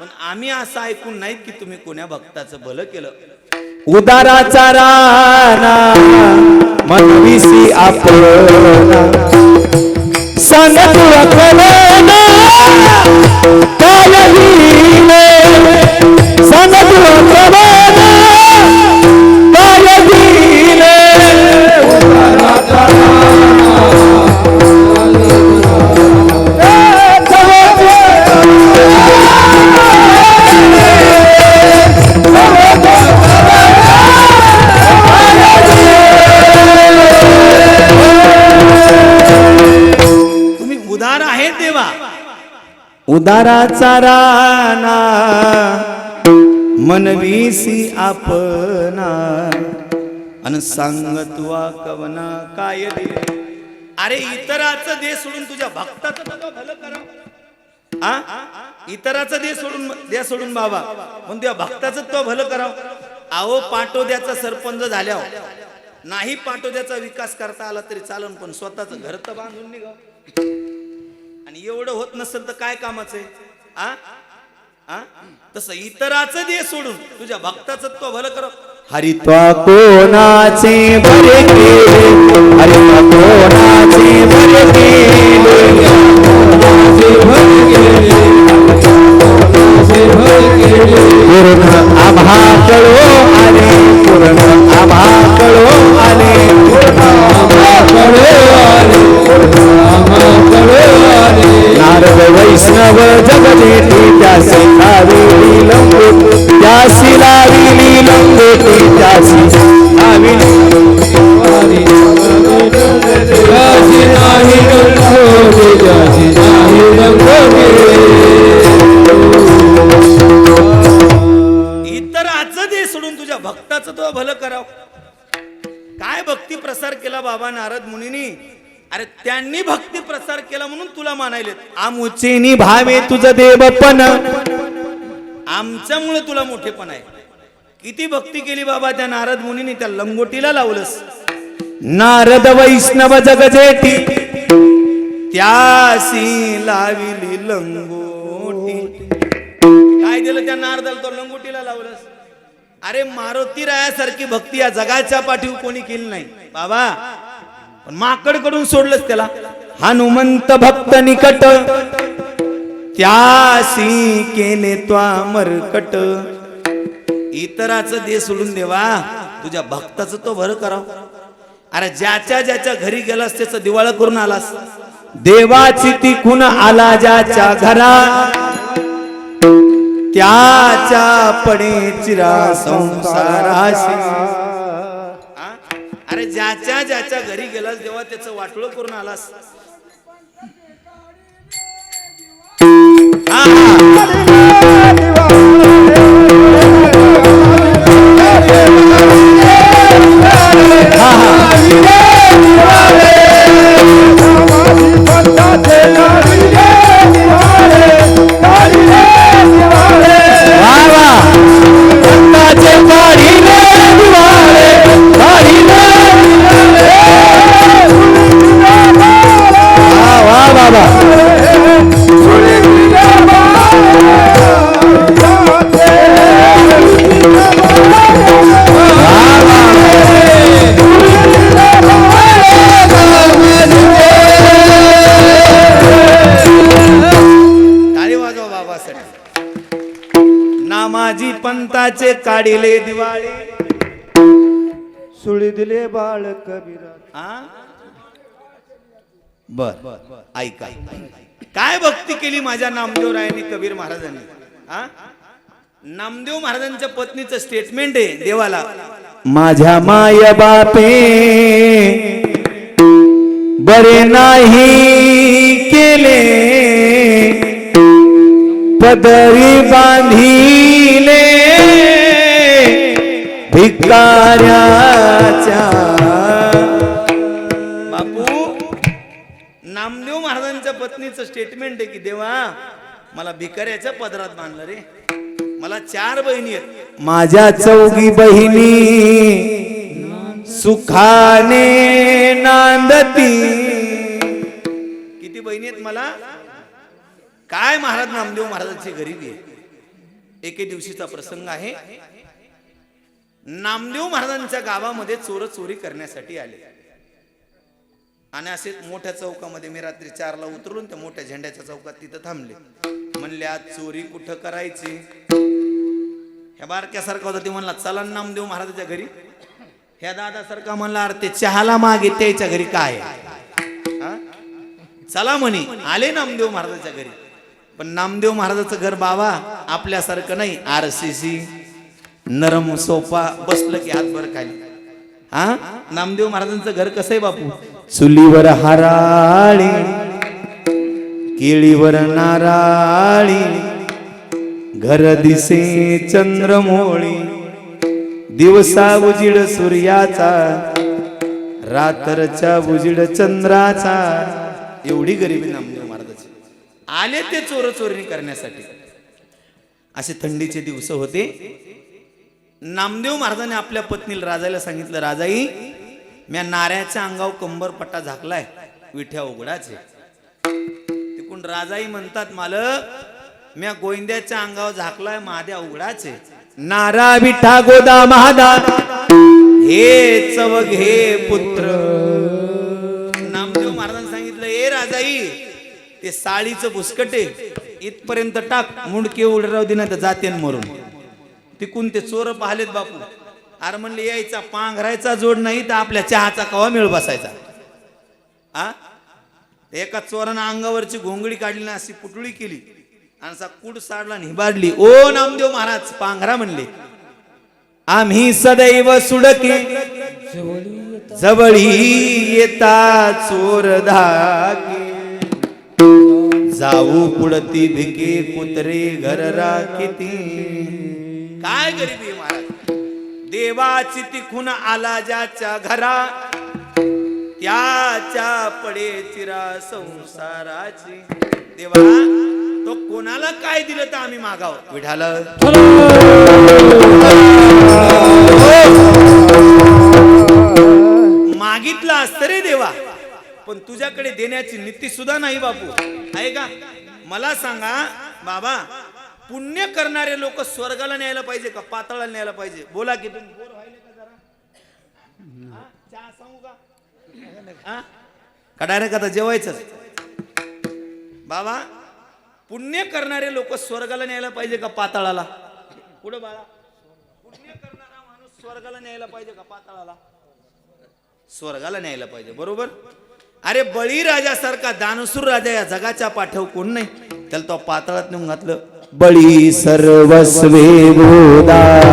पण आम्ही असं ऐकून नाहीत की तुम्ही कोण्या भक्ताचं भलं केलं. उदाराचा राणा मनविसी आपला सांग तुला कळना काय दिले. सांग तुला कळना काय दिले. उदाराचा उदाराचा राणा मनविसी आपना अन सांगतवा कवना काय दे. अरे इतराचं दे सोडून तुझ्या भक्ताचं तर भलं करा. इतराचं दे सोडून बाबा, पण तुझ्या भक्ताचं तो भलं कराव. अहो पाटोद्याचा सरपंच झाल्यावर नाही पाटोद्याचा विकास करता आला तरी चालन, पण स्वतःचं घर तर बांधून निघाव. आणि एवढं होत नसेल तर काय कामाचं आहे. तसं इतराचं दे सोडून तुझ्या भक्ताचं तो भलं कर. हरित्वा कोणाचे बरे केले. हरित्वा कोणाचे बरे केले. पूर्ण आम्हा कळो आले. पूर्ण आम्हा कळो आले. पूर्ण आम्हा कळो आले. पूर्ण आम्हा कळो आले. नारद वैष्णव जगदेठी त्यासी लाविली लंगोटी. त्यासी लाविली लंगोटी. त्यासी लाविली त्यासी नाही लंगोटी. त्यासी नाही लंगोटी. इतराचं दे सोडून तुझ्या भक्ताचं तो भलं कराव. काय भक्ती प्रसार केला बाबा नारद मुनींनी. अरे त्यांनी भक्ती प्रसार केला म्हणून तुला मानायले. आमुचे निभावे तुझ देवपण, आमच्यामुळे तुला मोठेपण आहे. किती भक्ती केली बाबा त्या नारद मुनीने, त्या लंगोटीला लावलंस. नारद वैष्णव जगजेठी, त्यासी लाविली लंगोटी. काय दिलं त्या नारदाला, तो लंगोटीला लावलंस. अरे मारुती रायासारखी भक्ती या जगाच्या पाठीवर कोणी केली नाही बाबा, पण माकड कडून सोडलंच त्याला. हनुमंत भक्त निकट, त्यासी केले त्वा मरकट. इतराचं दे सोडून देवा, तुझ्या भक्ताचं तो भर कराव. अरे ज्याच्या ज्याच्या घरी गेलास त्याचं दिवाळ करून आलास. देवाची तिकून आला ज्याच्या घरा, त्याच्या पडे चिरा संसाराशी. हा? अरे ज्याच्या ज्याच्या घरी गेलास देवा त्याचं वाटोळं करून आलास. नामाजी पंताचे काढिले दिवाळे, सुळी दिले बाळ कबीरा. बर ऐका, काय भक्ती केली माझ्या नामदेव रायांनी, कबीर महाराजांनी. हा? नामदेव महाराजांच्या पत्नीचं स्टेटमेंट आहे देवाला. माझ्या माय बापे बरे नाही केले, पदरी बांधिले भिकाऱ्याच्या. बापू, नामदेव महाराजांच्या पत्नीचं स्टेटमेंट आहे की देवा मला भिकाऱ्याच्या पदरात बांधलं रे. मला 4 बहिणी आहेत. माझ्या 4 बहिणी सुखाने नांदती. किती बहिणी आहेत मला? काय महाराज नामदेव महाराजांची गरिबी आहे. एके दिवशीचा प्रसंग आहे. नामदेव महाराजांच्या गावामध्ये चोर चोरी करण्यासाठी आले आणि असे मोठ्या चौकामध्ये मी रात्री 4ला उतरून त्या मोठ्या झेंड्याच्या चौकात तिथं थांबले. म्हणले आज चोरी कुठं करायची? ह्या बारक्यासारखा होता ते म्हणला चला नामदेव महाराजाच्या घरी. ह्या दादासारखा म्हणला अरे ते चहाला मागे त्याच्या घरी काय हा? चला म्हणे. आले नामदेव महाराजाच्या घरी. पण नामदेव महाराजाचं घर बाबा आपल्यासारखं नाही. RCC नरम सोफा, बसलं की हातभर खाली. हा? नामदेव महाराजांचं घर कसं आहे बापू? चुलीवर हराळी, केळीवर नाराळी, घर दिसे चंद्रमोळी, दिवसा उजिड सूर्याचा, रात्रच्या उजिड चंद्राचा. एवढी गरिबी नामदेव महाराजाची. आले ते चोर चोरी करण्यासाठी. असे थंडीचे दिवस होते. नामदेव महाराजांनी आपल्या पत्नीला राजाला सांगितलं, राजाई म्या नाऱ्याच्या अंगावर कंबरपट्टा झाकलाय, विठ्या उघडाचे. तिकडून राजाई म्हणतात मालक म्या गोविंद्याच्या अंगावर झाकलाय, महाद्या उघडाचे. नारा विठा गोदा महादा, हे चव घे पुत्र. नामदेव महाराजांनी सांगितलं, ए राजाई ते साळीचं बुसकटे इथपर्यंत टाक, मुंडके उडराव दिना तर जाते मरून. तिकून ते चोर पाहिलेत बापू. अरे म्हणले यायचा पांघरायचा जोड नाही तर आपल्या चहाचा कवा मिळ बसायचा. आ एका चोरानं अंगावरची घोंगडी काढली ना, अशी पुटळी केली आणि असा कुड साडला निबाडली. ओ नामदेव महाराज पांघरा म्हणले. आम्ही सदैव सुडके, जवळी येता चोर धाके, जाऊ पुढती भिके कुत्रे घर राखिती. काय गरिबी महाराज. देवाची तिखून आला ज्याच्या घरा, त्याच्या पडे चिरा संसाराची. देवा तो कोणाला काय दिलं तर आम्ही मागाव. विठाल मागितलं असतं रे देवा, पण तुझ्याकडे देण्याची नीती सुद्धा नाही बापू, आहे का? मला सांगा बाबा, पुण्य करणारे लोक स्वर्गाला न्यायला पाहिजे का पाताळाला न्यायला पाहिजे? बोला की तुम्ही. बोर व्हायले का जरा? चहा सांगू का? का डायरेक्ट आता जेवायचं? बाबा, पुण्य करणारे लोक स्वर्गाला न्यायला पाहिजे का पाताळाला? पुढे बाळा, पुण्य करणारा माणूस स्वर्गाला न्यायला पाहिजे का पाताळाला? स्वर्गाला न्यायला पाहिजे, बरोबर. अरे बळीराजासारखा दानसूर राजा या जगाच्या पाठव कोण नाही, त्याला तो पाताळात नेऊन घातलं. बळी सर्वस्वे गोदार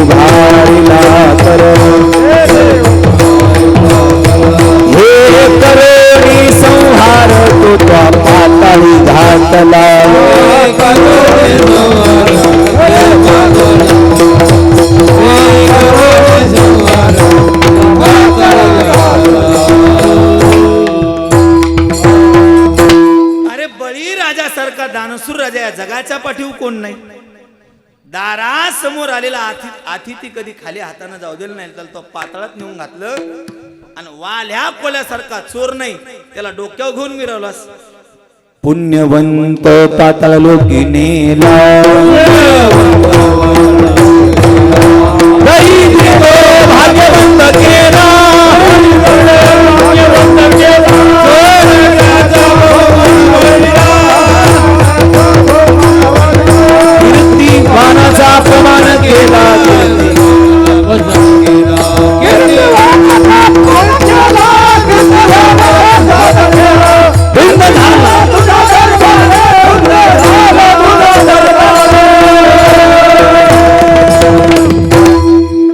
उभारिला कर हे करोनी संहार तो त्या पाताळी घातला. अरे बळीराजासारखा दानसूर राजा या जगाच्या पाठीव कोण नाही. दारासमोर आलेला अतिथी कधी खाली हाताने जाऊ दिलं नाही, त्याला तो पाताळात नेऊन घातलं. आणि वाल्या कोल्यासारखा चोर नाही, त्याला डोक्यावर घेऊन मिरवलास. पुण्यवंत पाताळ लोकी नेला भाग्यवंत केला. कीर्तिवानाचा अपमान केला.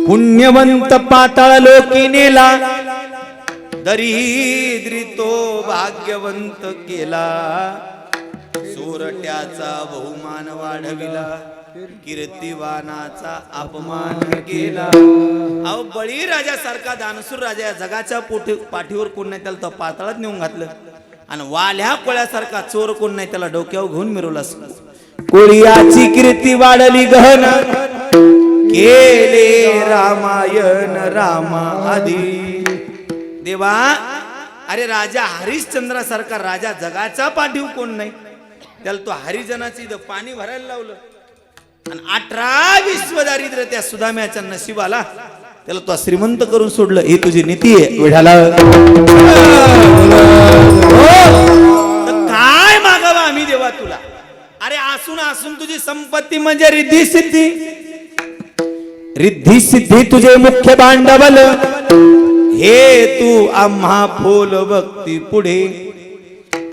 पुण्यवंत पाताळ लोकी नेला, दरिद्री तो भाग्यवंत केला. चोरट्याचा बहुमान वाढविला, कीर्तिवानाचा अपमान केला. अहो बळीराजासारखा दानसूर राजा या जगाच्या पाठीवर कोण नाही, त्याला तो पाताळात नेऊन घातलं. आणि वाल्या कोळ्यासारखा चोर कोण नाही, त्याला डोक्यावर घेऊन मिरवला. कोळियाची कीर्ती वाढली गहन केले रामायण रामा आधी. देवा, अरे राजा हरिश्चंद्रासारखा राजा जगाचा पाठीव कोण नाही, त्याला तो हरिजनाचं इथं पाणी भरायला लावलं. आणि 18 विश्वदारिद्र्य त्या सुदाम्याच्या नशिबाला, त्याला तो श्रीमंत करून सोडलं. ही तुझी नीती आहे विठाला. काय मागावा आम्ही देवा तुला? अरे असून असून तुझी संपत्ती म्हणजे रिद्धी सिद्धी. रिद्धी सिद्धी तुझे मुख्य भांडवल, हे तू आम्हा फोल भक्ती पुढे.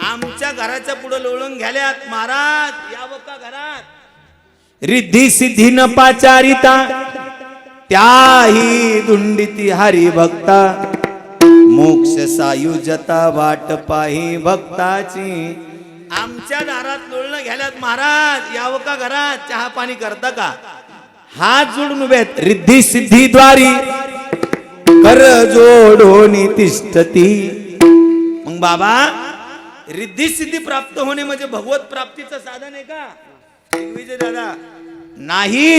आमच्या घराच्या पुढे लोळून घ्याल्यात महाराज, यावं का घरात? रिद्धी सिद्धी न पाचारिता त्याही दुंडिती हरी भक्ता. मोक्ष सायुजता वाट पाही भक्ताची. आमच्या दारात लोळणं घ्याल्यात महाराज, यावं का घरात? चहा पाणी करता का? हात जोडून उभे आहेत. रिद्धी सिद्धी द्वारी कर जोडोनी तिष्ठती. मग बाबा, रिद्धी सिद्धी प्राप्त होणे म्हणजे भगवत प्राप्तीचं साधन आहे का विजय दादा? नाही,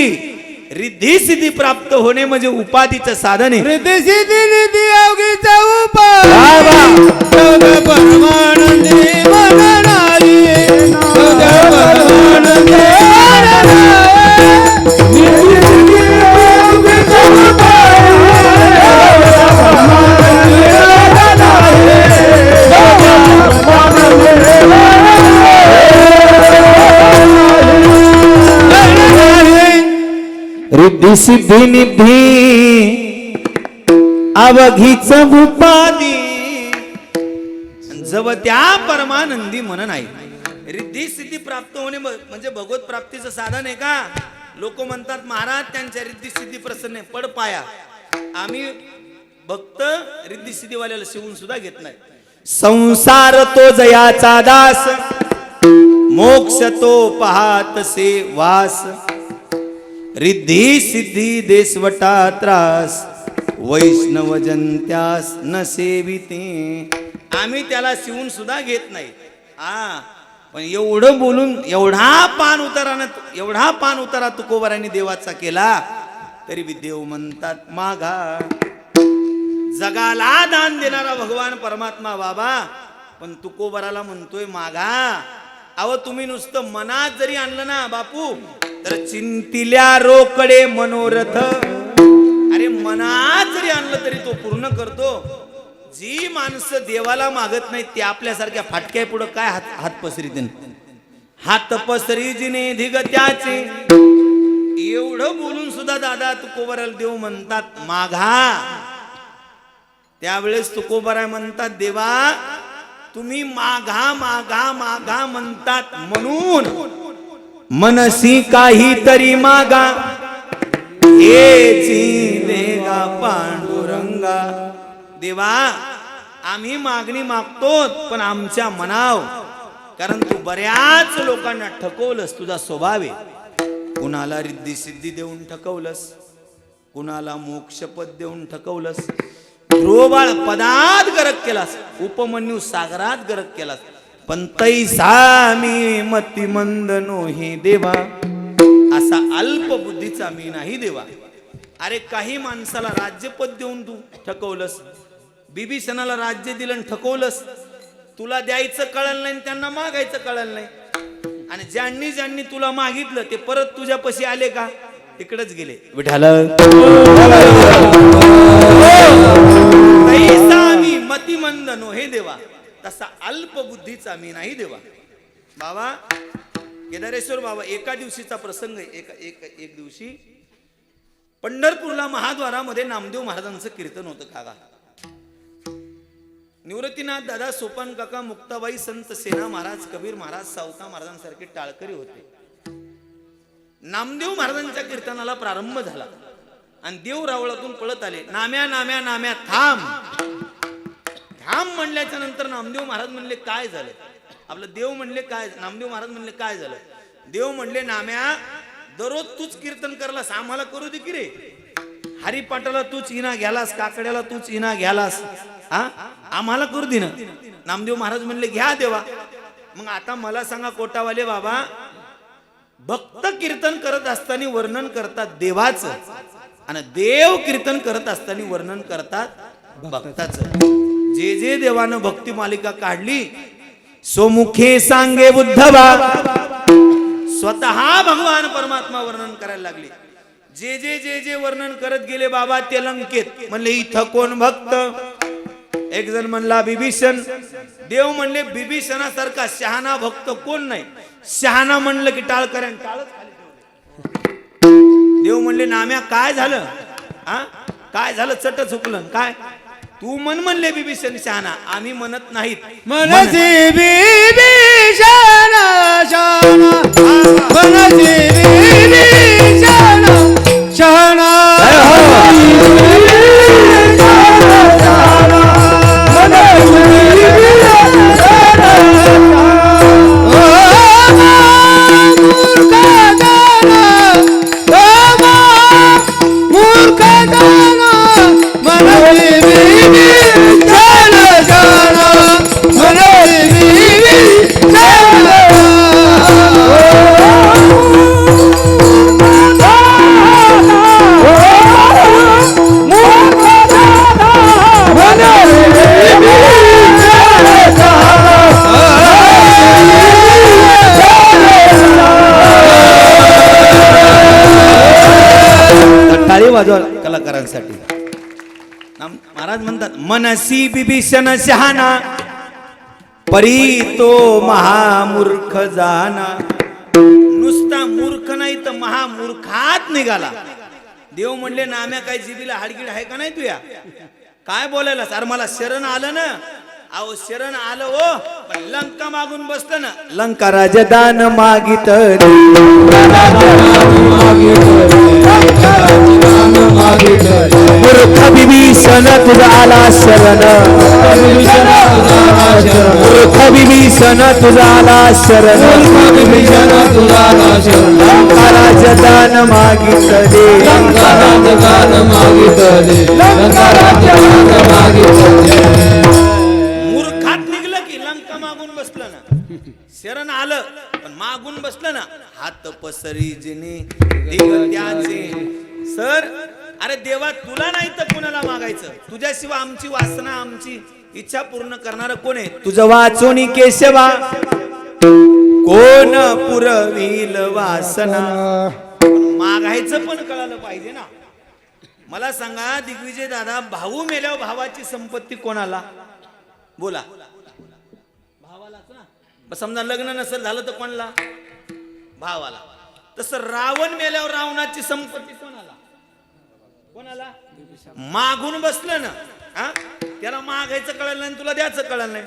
रिद्धी सिद्धी प्राप्त होणे म्हणजे उपाधीचं साधन आहे. रिद्धी सिद्धी निधी अवघीचा उपाय परमानंदी मननारी. रिद्धी सिद्धी निधी अवघीच उपाधी. जव त्या परमानंदी मन नाही. रिद्धी सिद्धी प्राप्त होणे म्हणजे भगवत प्राप्तीचं साधन आहे का? लोक म्हणतात महाराज त्यांच्या रिद्धी सिद्धी प्रसन्न आहे, पड पाया. आम्ही भक्त रिद्धी सिद्धी वाल्याला शिवून सुद्धा घेत नाही. संसार तो जयाचा दास, मोक्ष तो पाहत से वास. रिद्धी सिद्धी देसवटा त्रास वैष्णव जनत्यास न सेविते. आम्ही त्याला शिवून सुद्धा घेत नाही. पण एवढं बोलून एवढा पान उतारा तुकोबारांनी देवाचा केला तरी बी देव म्हणतात मागा. जगाला दान देणारा भगवान परमात्मा बाबा, पण तुकोबाराला म्हणतोय मागा. अहो तुम्ही नुसतं मनात जरी आणलं ना बापू तर चिंतिल्या रोकडे मनोरथ. अरे मनात जरी आणलं तरी तो पूर्ण करतो. जी माणसं देवाला मागत नाही ते आपल्यासारख्या फाटक्या पुढं काय हात पसरीत. हात पसरी जिने धिग त्याचे. एवढं बोलून सुद्धा दादा तुकोबाराला देव म्हणतात माघा. त्यावेळेस तुकोबारा म्हणतात देवा तुम्ही माघा माघा माघा म्हणतात म्हणून मनसी काहीतरी मागा. हेची देगा पांडुरंगा. देवा आम्ही मागणी मागतो पण आमच्या मनाव, कारण तू बऱ्याच लोकांना ठकवलंस. तुझा स्वभाव आहे. कुणाला रिद्धी सिद्धी देऊन ठकवलंस, कुणाला मोक्षपद देऊन ठकवलंस. ध्रुवबाळ पदात गरक केलास, उपमन्यू सागरात गरक केलास. पण तैसा मी मतिमंद नोही देवा. असा अल्प बुद्धीचा मी नाही देवा. अरे काही माणसाला राज्यपद देऊन तू ठकवलंस. बिभीषणाला राज्य दिलं ठकवलंस. तुला द्यायचं कळलं नाही, त्यांना मागायचं कळलं नाही. आणि ज्यांनी ज्यांनी तुला मागितलं ते परत तुझ्या पशी आले का? तिकडेच गेले. विठाला तैसा मी मतिमंद नो हे देवा, तसा अल्प बुद्धीचा मी नाही देवा. बाबा केदारेश्वर बाबा एका दिवशीचा प्रसंग आहे. एक दिवशी पंढरपूरला महाद्वारामध्ये नामदेव महाराजांचं कीर्तन होतं. काका निवृत्तीनाथ दादा, सोपान काका, मुक्ताबाई, संत सेना महाराज, कबीर महाराज, सावता महाराजांसारखे टाळकरी होते. नामदेव महाराजांच्या कीर्तनाला प्रारंभ झाला आणि देव रावळातून पळत आले. नाम्या नाम्या नाम्या थांब. थांब म्हणल्याच्या नंतर नामदेव महाराज म्हणले काय झालं. आपलं देव म्हणले काय. नामदेव महाराज म्हणले काय झालं. देव म्हणले नाम्या दररोज तूच कीर्तन करलास, आम्हाला करू दे की रे. हरिपाटाला तूच इना घ्यालास, काकड्याला तूच इना घ्यालास, आम्हाला करू दे ना. नामदेव महाराज म्हणले घ्या देवा. मग आता मला सांगा कोटावाले बाबा, भक्त कीर्तन करत असताना वर्णन करतात देवाचं आणि देव कीर्तन करत असताना वर्णन करतात भक्ताचं. जे जे देवानं भक्ती मालिका काढली सोमुखे सांगे बुद्धवा. स्वतः भगवान परमात्मा वर्णन करायला लागले. जे जे जे जे वर्णन करत गेले बाबा ते लंकेत म्हणले इथं कोण भक्त. एक जण म्हणला बिभीषण. देव म्हणले बिभीषणासारखा शहाणा भक्त कोण नाही. शहाणा म्हणलं की टाळकऱ्यान टाळच खाली ठेवलं. देव म्हणले नाम्या काय झालं. काय झालं. चट चुकलं काय. तू म्हणले बिभीषण शहाणा, आम्ही म्हणत नाहीत. मनसी बिभीषण शहाणा, मनसी बिभीषण शहाणा, कलाकारांसाठी. महाराज म्हणतात मनसी बिभीषण शहाणा, परी तो महामूर्ख जाना. नुसता मूर्ख नाही तर महामूर्खात निघाला. देव म्हणले नाम्या काय जिबीला हाडगीड आहे का नाही तुया. काय बोलायला. अरे मला शरण आलं ना. अहो शरण आलं हो, पण लंका मागून बसलं ना. लंका राजदान मागित मूर्ख बिभीषण तुझा आला शरण. मूर्ख विभीषण तुझाला शरण विभीषण तुझाला शरण लंका राजदान मागितले लंका राजदान मागितले लंका राजदान मागितले मूर्खात निघलं की लंका मागून बसलं ना शरण आलं पण मागून बसलं ना हात पसरी जिने देव त्याचे सर अरे देवा तुला नाही तर कोणाला मागायचं तुझ्याशिवाय आमची वासना आमची इच्छा पूर्ण करणार कोण आहे तुझ वाचोनी केशवा कोण पुरविल वासना मागायचं पण कळालं पाहिजे ना मला सांगा दिग्विजय दादा भाऊ मेल्यावर भावाची संपत्ती कोणाला बोला भावालाच ना समजा लग्न नसेल झालं तर कोणाला भावाला तसं रावण मेल्यावर रावणाची संपत्ती कोणाला कोणाला मागून बसलं ना हा त्याला मागायचं कळलं नाही तुला द्यायचं कळलं नाही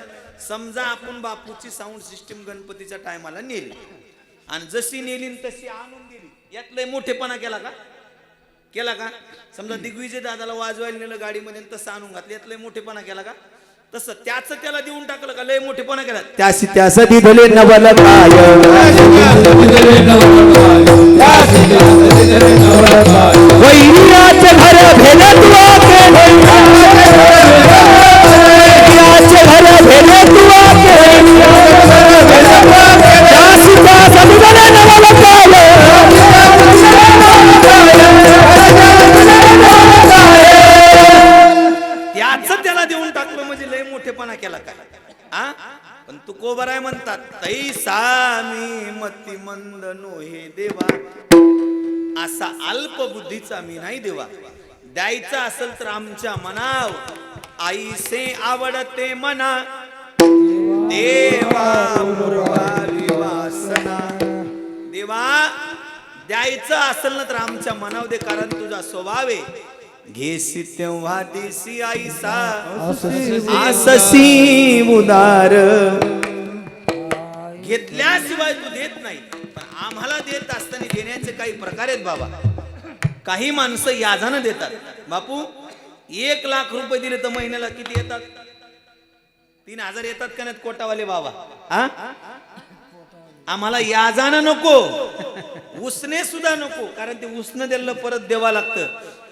समजा आपण बापूची साऊंड सिस्टीम गणपतीच्या टायमाला नेली आणि जशी नेली तशी आणून दिली यातलंय मोठेपणा केला का समजा दिग्विजय दादाला वाजवायला नेलं गाडीमध्ये तसं आणून घातलं यातलंय मोठेपणा केला का तसं त्याच त्याला देऊन टाकलं का लय मोठेपणा केला त्यास दिधले नवल काय वैराच घर भेल तुआ के वैराच घर भेल तुआ के त्यास दिधले नवल काय त्याच त्याला देऊन टाकलं म्हणजे लय मोठेपणा केला का आ पण तू कोबराय म्हणतात तैसा मी मती मंद नोहे देवा असा अल्प बुद्धीचा मी नाही देवा द्यायचा असेल तर आमच्या मनाव आईसे आवडते मना देवा मुरवारी वासना देवा द्यायचं असेल ना तर आमच्या मनाव दे कारण तुझा स्वभाव आहे घेसी तेव्हा देसी आईसा आससी उदार घेतल्याशिवाय तू देत नाही पण आम्हाला देत असताना देण्याचे काही प्रकार आहेत बाबा काही माणसं याजानं देतात बापू 1,00,000 रुपये दिले तर महिन्याला किती येतात 3,000 येतात का नाहीत कोटावाले बाबा हा आम्हाला याजानं नको उसने सुद्धा नको कारण ते उसनं दिलं परत द्यावं लागतं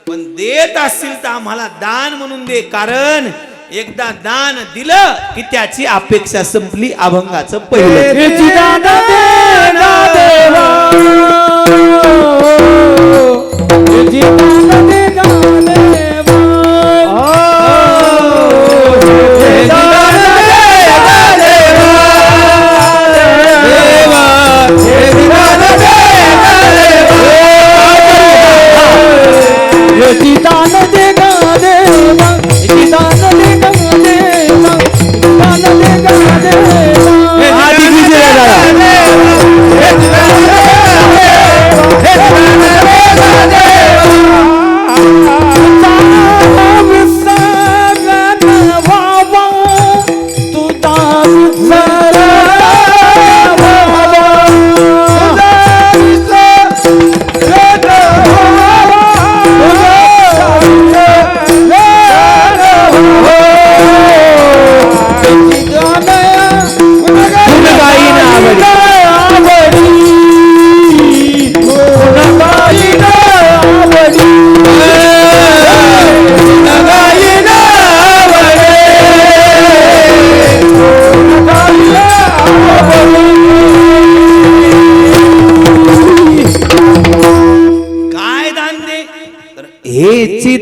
पण देत असतील तर आम्हाला दान म्हणून दे कारण एकदा दान दिलं की त्याची अपेक्षा संपली अभंगाचं पहिलं दान देना देवा दान देना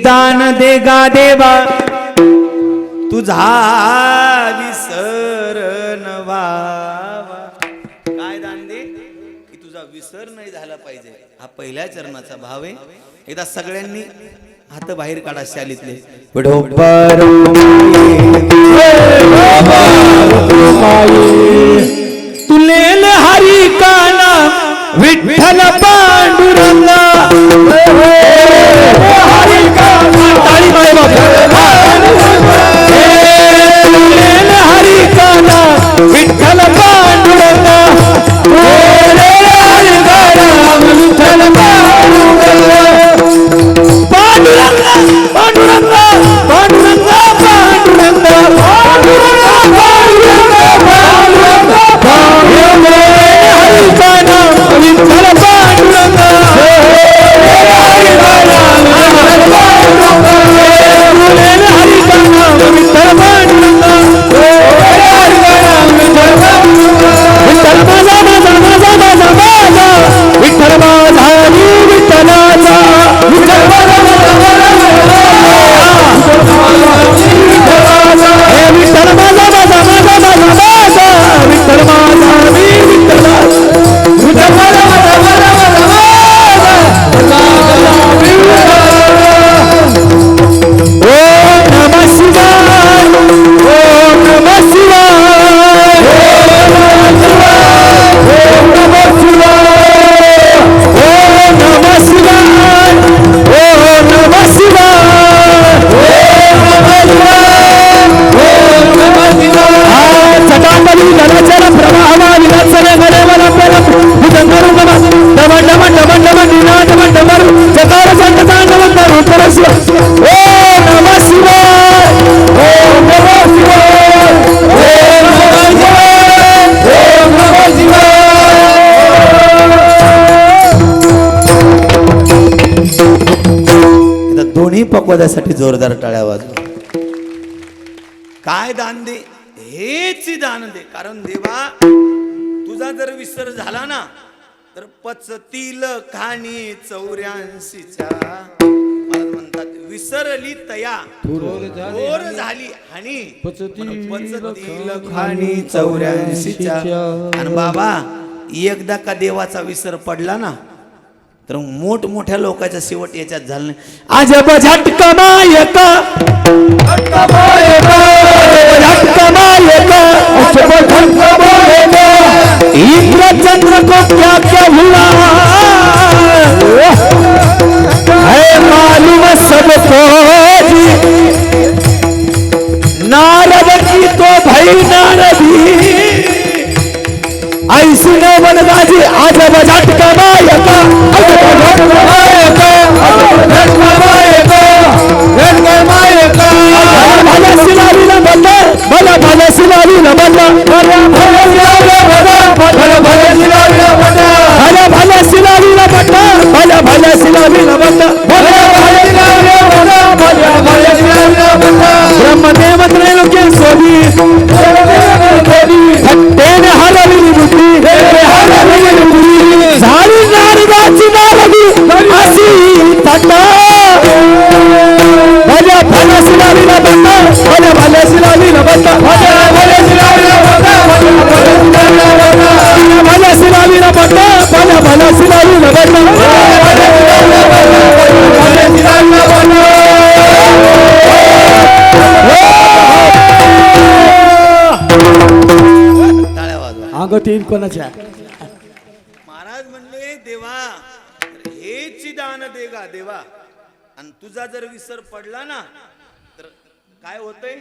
दान दे गा देवा तुझा विसर व्हावा काय दान दे की तुझा विसर नाही झाला पाहिजे हा पहिल्या चरणाचा भाव आहे एकदा सगळ्यांनी हात बाहेर काढा शालीतले तुलेल हरी काना विठ्ठल पांडुरंगा हरी काना ताळी मारे तुलेल हरी काना विठ्ठल पांडुरंगा विठ्ठल पांडुरंगा पांडुरंगा पांडुरंगा पांडुरंगा पांडुरंगा पांडुरंगा दोन्ही पक्वाद्यासाठी जोरदार टाळ्या वाजवा. काय दान दे, हेच दान दे. कारण देवा तुझा जर विसर झाला ना तर पचतील खाणी 84च्या मला म्हणतात विसरली तया थोर झाली आणि पचतील खाणी 84च्या. आणि बाबा एकदा का देवाचा विसर पडला ना तर मोठमोठ्या लोकांचा शेवट याच्यात झाला नाही. अजब झटका मायका झटका मायका अजब झटका मायका इंद्र चंद्र को क्या क्या हुआ है मालूम सबको जी. नारद की तो भाई नारदी ऐसी न बनगाजी अजब झटका मायका अजब झटका मायका अजब झटका मायका झटका मायका. भला सिलावी न बंदा भला भला सिलावी न बंदा भला भला सिलावी न बंदा भला भला सिलावी न बंदा भला भला सिलावी न बंदा भला भला सिलावी न बंदा भला भला सिलावी न बंदा भला भला सिलावी न बंदा. ब्रह्मदेव त्रैलोक्य सोदी हट्टेने हरवली बुद्धी हरवली बुद्धी झाली नारदाची नारदी अशी थट्टा. भल्या भल्या सिलावीला बंदा भल्या भल्या सिलावीला बंदा भल्या भल्या सिलावीला बंदा भल्या सिलावीला बंदा भल्या भल्या सिलावीला बंदा भल्या सिलावीला बंदा. टाळ्या वाजवा. अंग तीन कोणाच्या महाराज म्हणले देवा हेच दान देगा देवा. आणि तुझा जर विसर पडला ना तर काय होतंय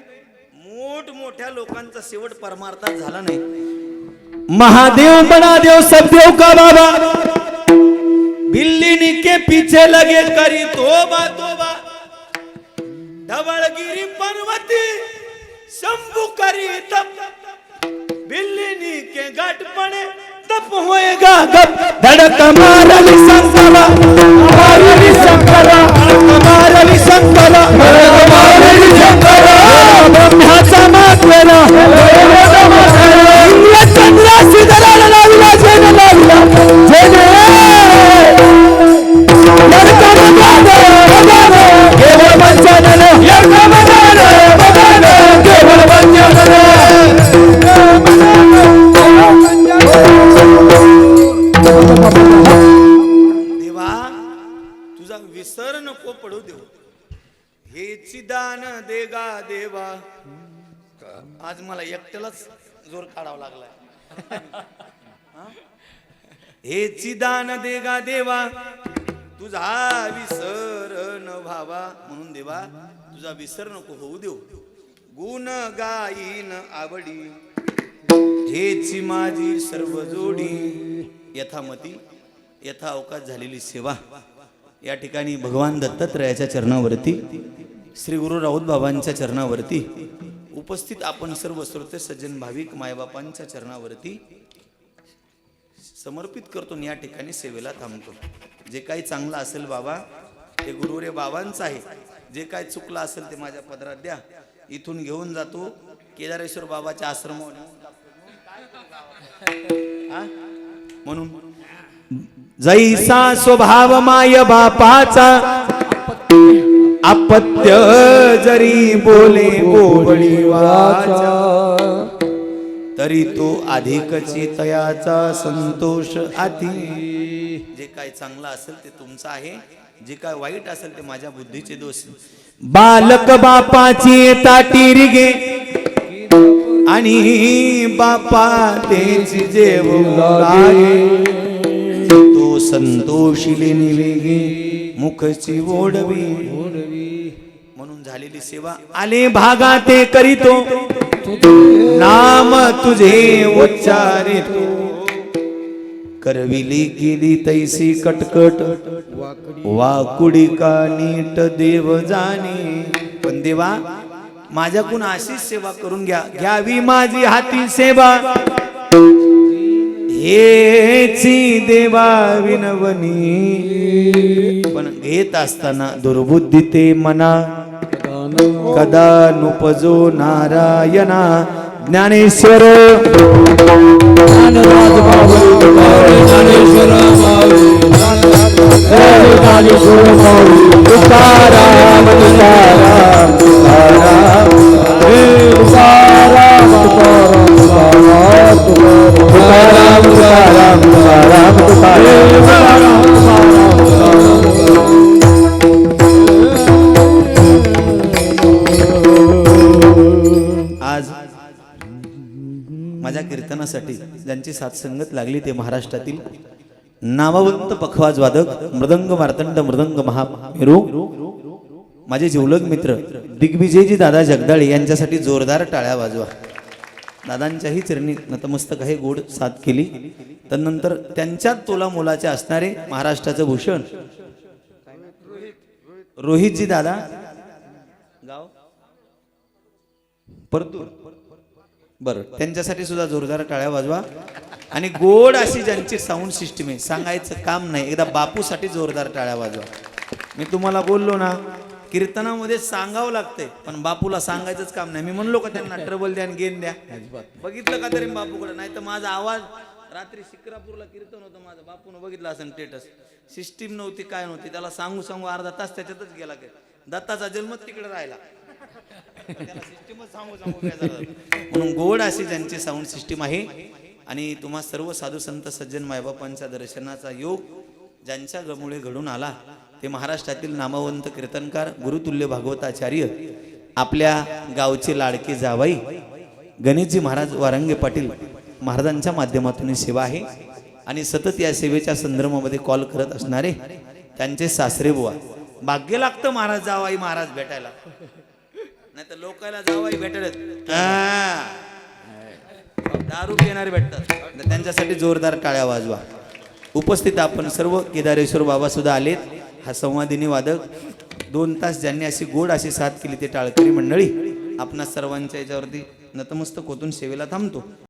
मोठमोठ्या लोकांचा शेवट परमार्थात झाला नाही. महादेव बना देव सब देव का बाबा बिल्ली के पीछे लगे करी तोबा तोबा धवळगिरी पर्वती शंभू करी तप बिल्ली के गाठ पड़े तप होएगा गप धड़क मारली शंकरा मारली शंकरा मारली शंकरा मारली शंकरा ब्रह्माचा मागवेला इंद्र चंद्र सिद्धराला लावला जेने लावला जेने यर्का बदान केवळ पंचानन यर्का बदान केवळ पंचानन. देवा तुझा विसर नको पडू देऊ. हेची दान देगा देवा. आज मला एकट्यालाच जोर काढावा लागलाय. हेची दान देगा देवा तुझा विसर न व्हावा. म्हणून देवा तुझा विसर नको होऊ देऊ. गुण गाईन आवडी हेची माझी सर्व जोडी. यथामती यथा अवकाश झालेली सेवा या ठिकाणी भगवान दत्तात्रयाच्या चरणावरती श्री गुरु राऊत बाबांच्या चरणावरती उपस्थित आपण सर्व श्रोते सज्जन भाविक मायबापांच्या चरणावरती समर्पित करतो. या ठिकाणी सेवेला थांबतो. जे काही चांगलं असेल बाबा ते गुरुरे बाबांचं आहे. जे काही चुकलं असेल ते माझ्या पदरात द्या. इथून घेऊन जातो केदारेश्वर बाबाच्या आश्रमावर म्हणून जैसा स्वभाव माय बापाचा अपत्य जरी बोले बोबडी वाचा तरी तो अधिकची तयाचा संतोष आती. जे काय चांगलं असेल ते तुमचं आहे. जे काय वाईट असेल ते माझ्या बुद्धीचे दोष. बालक बापाची ताटी रिगे आणि बापा तेची जेवू लागे तो संतोषिले निवेगे मुखची ओढवी. म्हणून झालेली सेवा आले भागा ते करीतो नाम तुझे उच्चारितो. करविली केली तैसी कटकट वाकुडी का नीट देव जाणे. पण देवा माझ्याकडून अशीच सेवा करून घ्यावी माझी हाती सेवा. हेची देवा विनवणी, पण घेत असताना दुर्बुद्धी ते मना, कदा नुपजो नारायणा. ज्ञानेश्वर ज्ञानराज माऊली ज्ञानेश्वर माऊली ज्ञानेश्वर माऊली तुकाराम तुकाराम तुकाराम हे तुकाराम तुकाराम तुकाराम तुकाराम तुकाराम आज माझ्या कीर्तनासाठी ज्यांची साथसंगत लागली ते महाराष्ट्रातील नामवंत पखवाज वादक मृदंग मार्तंड मृदंग महामेरू माझे जिवलग मित्र दिग्विजयजी दादा जगदाळे यांच्यासाठी जोरदार टाळ्या वाजवा. दादांच्याही चरणी नतमस्तक आहे, गोड साथ केली. तदनंतर त्यांच्यात तोला मोलाचे असणारे महाराष्ट्राचं भूषण रोहितजी दादा गाव परतूर, बरं त्यांच्यासाठी सुद्धा जोरदार टाळ्या वाजवा. आणि गोड अशी ज्यांची साऊंड सिस्टीम आहे, सांगायचं काम नाही, एकदा बापूसाठी जोरदार टाळ्या वाजवा. मी तुम्हाला बोललो ना कीर्तनामध्ये सांगावं लागतंय, पण बापूला सांगायचंच काम नाही. मी म्हणलो का त्यांना ट्रबल द्या आणि गेन द्या, बघितलं का तरी बापूकडे? नाही तर माझा आवाज रात्री शिक्रापूरला कीर्तन होतं माझं, बापून बघितलं असं स्टेटस. सिस्टीम नव्हती, काय नव्हती, त्याला सांगू सांगू अर्धा तास त्याच्यातच गेला. दत्ताचा जन्मच तिकडे राहिला, त्याला सिस्टीमच सांगू सांगू काय झालं. म्हणून गोड अशी ज्यांची साऊंड सिस्टीम आहे आणि तुम्हा सर्व साधू संत सज्जन मायबापांच्या दर्शनाचा योग ज्यांच्यामुळे घडून आला ते महाराष्ट्रातील नामवंत कीर्तनकार गुरुतुल्य भागवताचार्य आपल्या गावचे लाडके जावाई गणेशजी महाराज वारंगे पाटील महाराजांच्या माध्यमातून ही सेवा आहे. आणि सतत या सेवेच्या संदर्भामध्ये कॉल करत असणारे त्यांचे सासरे बुवा. भाग्य लागतं महाराज जावाई महाराज भेटायला, नाही तर लोकांना जावाई भेटत दारू पिणारे भेटतात. त्यांच्यासाठी जोरदार टाळ्या वाजवा. उपस्थित आपण सर्व केदारेश्वर बाबा सुद्धा आलेत. हा संवादिनी वादक 2 तास ज्यांनी अशी गोड अशी साथ केली ते टाळकरी मंडळी आपणा सर्वांच्या याच्यावरती नतमस्तक होतून सेवेला थांबतो.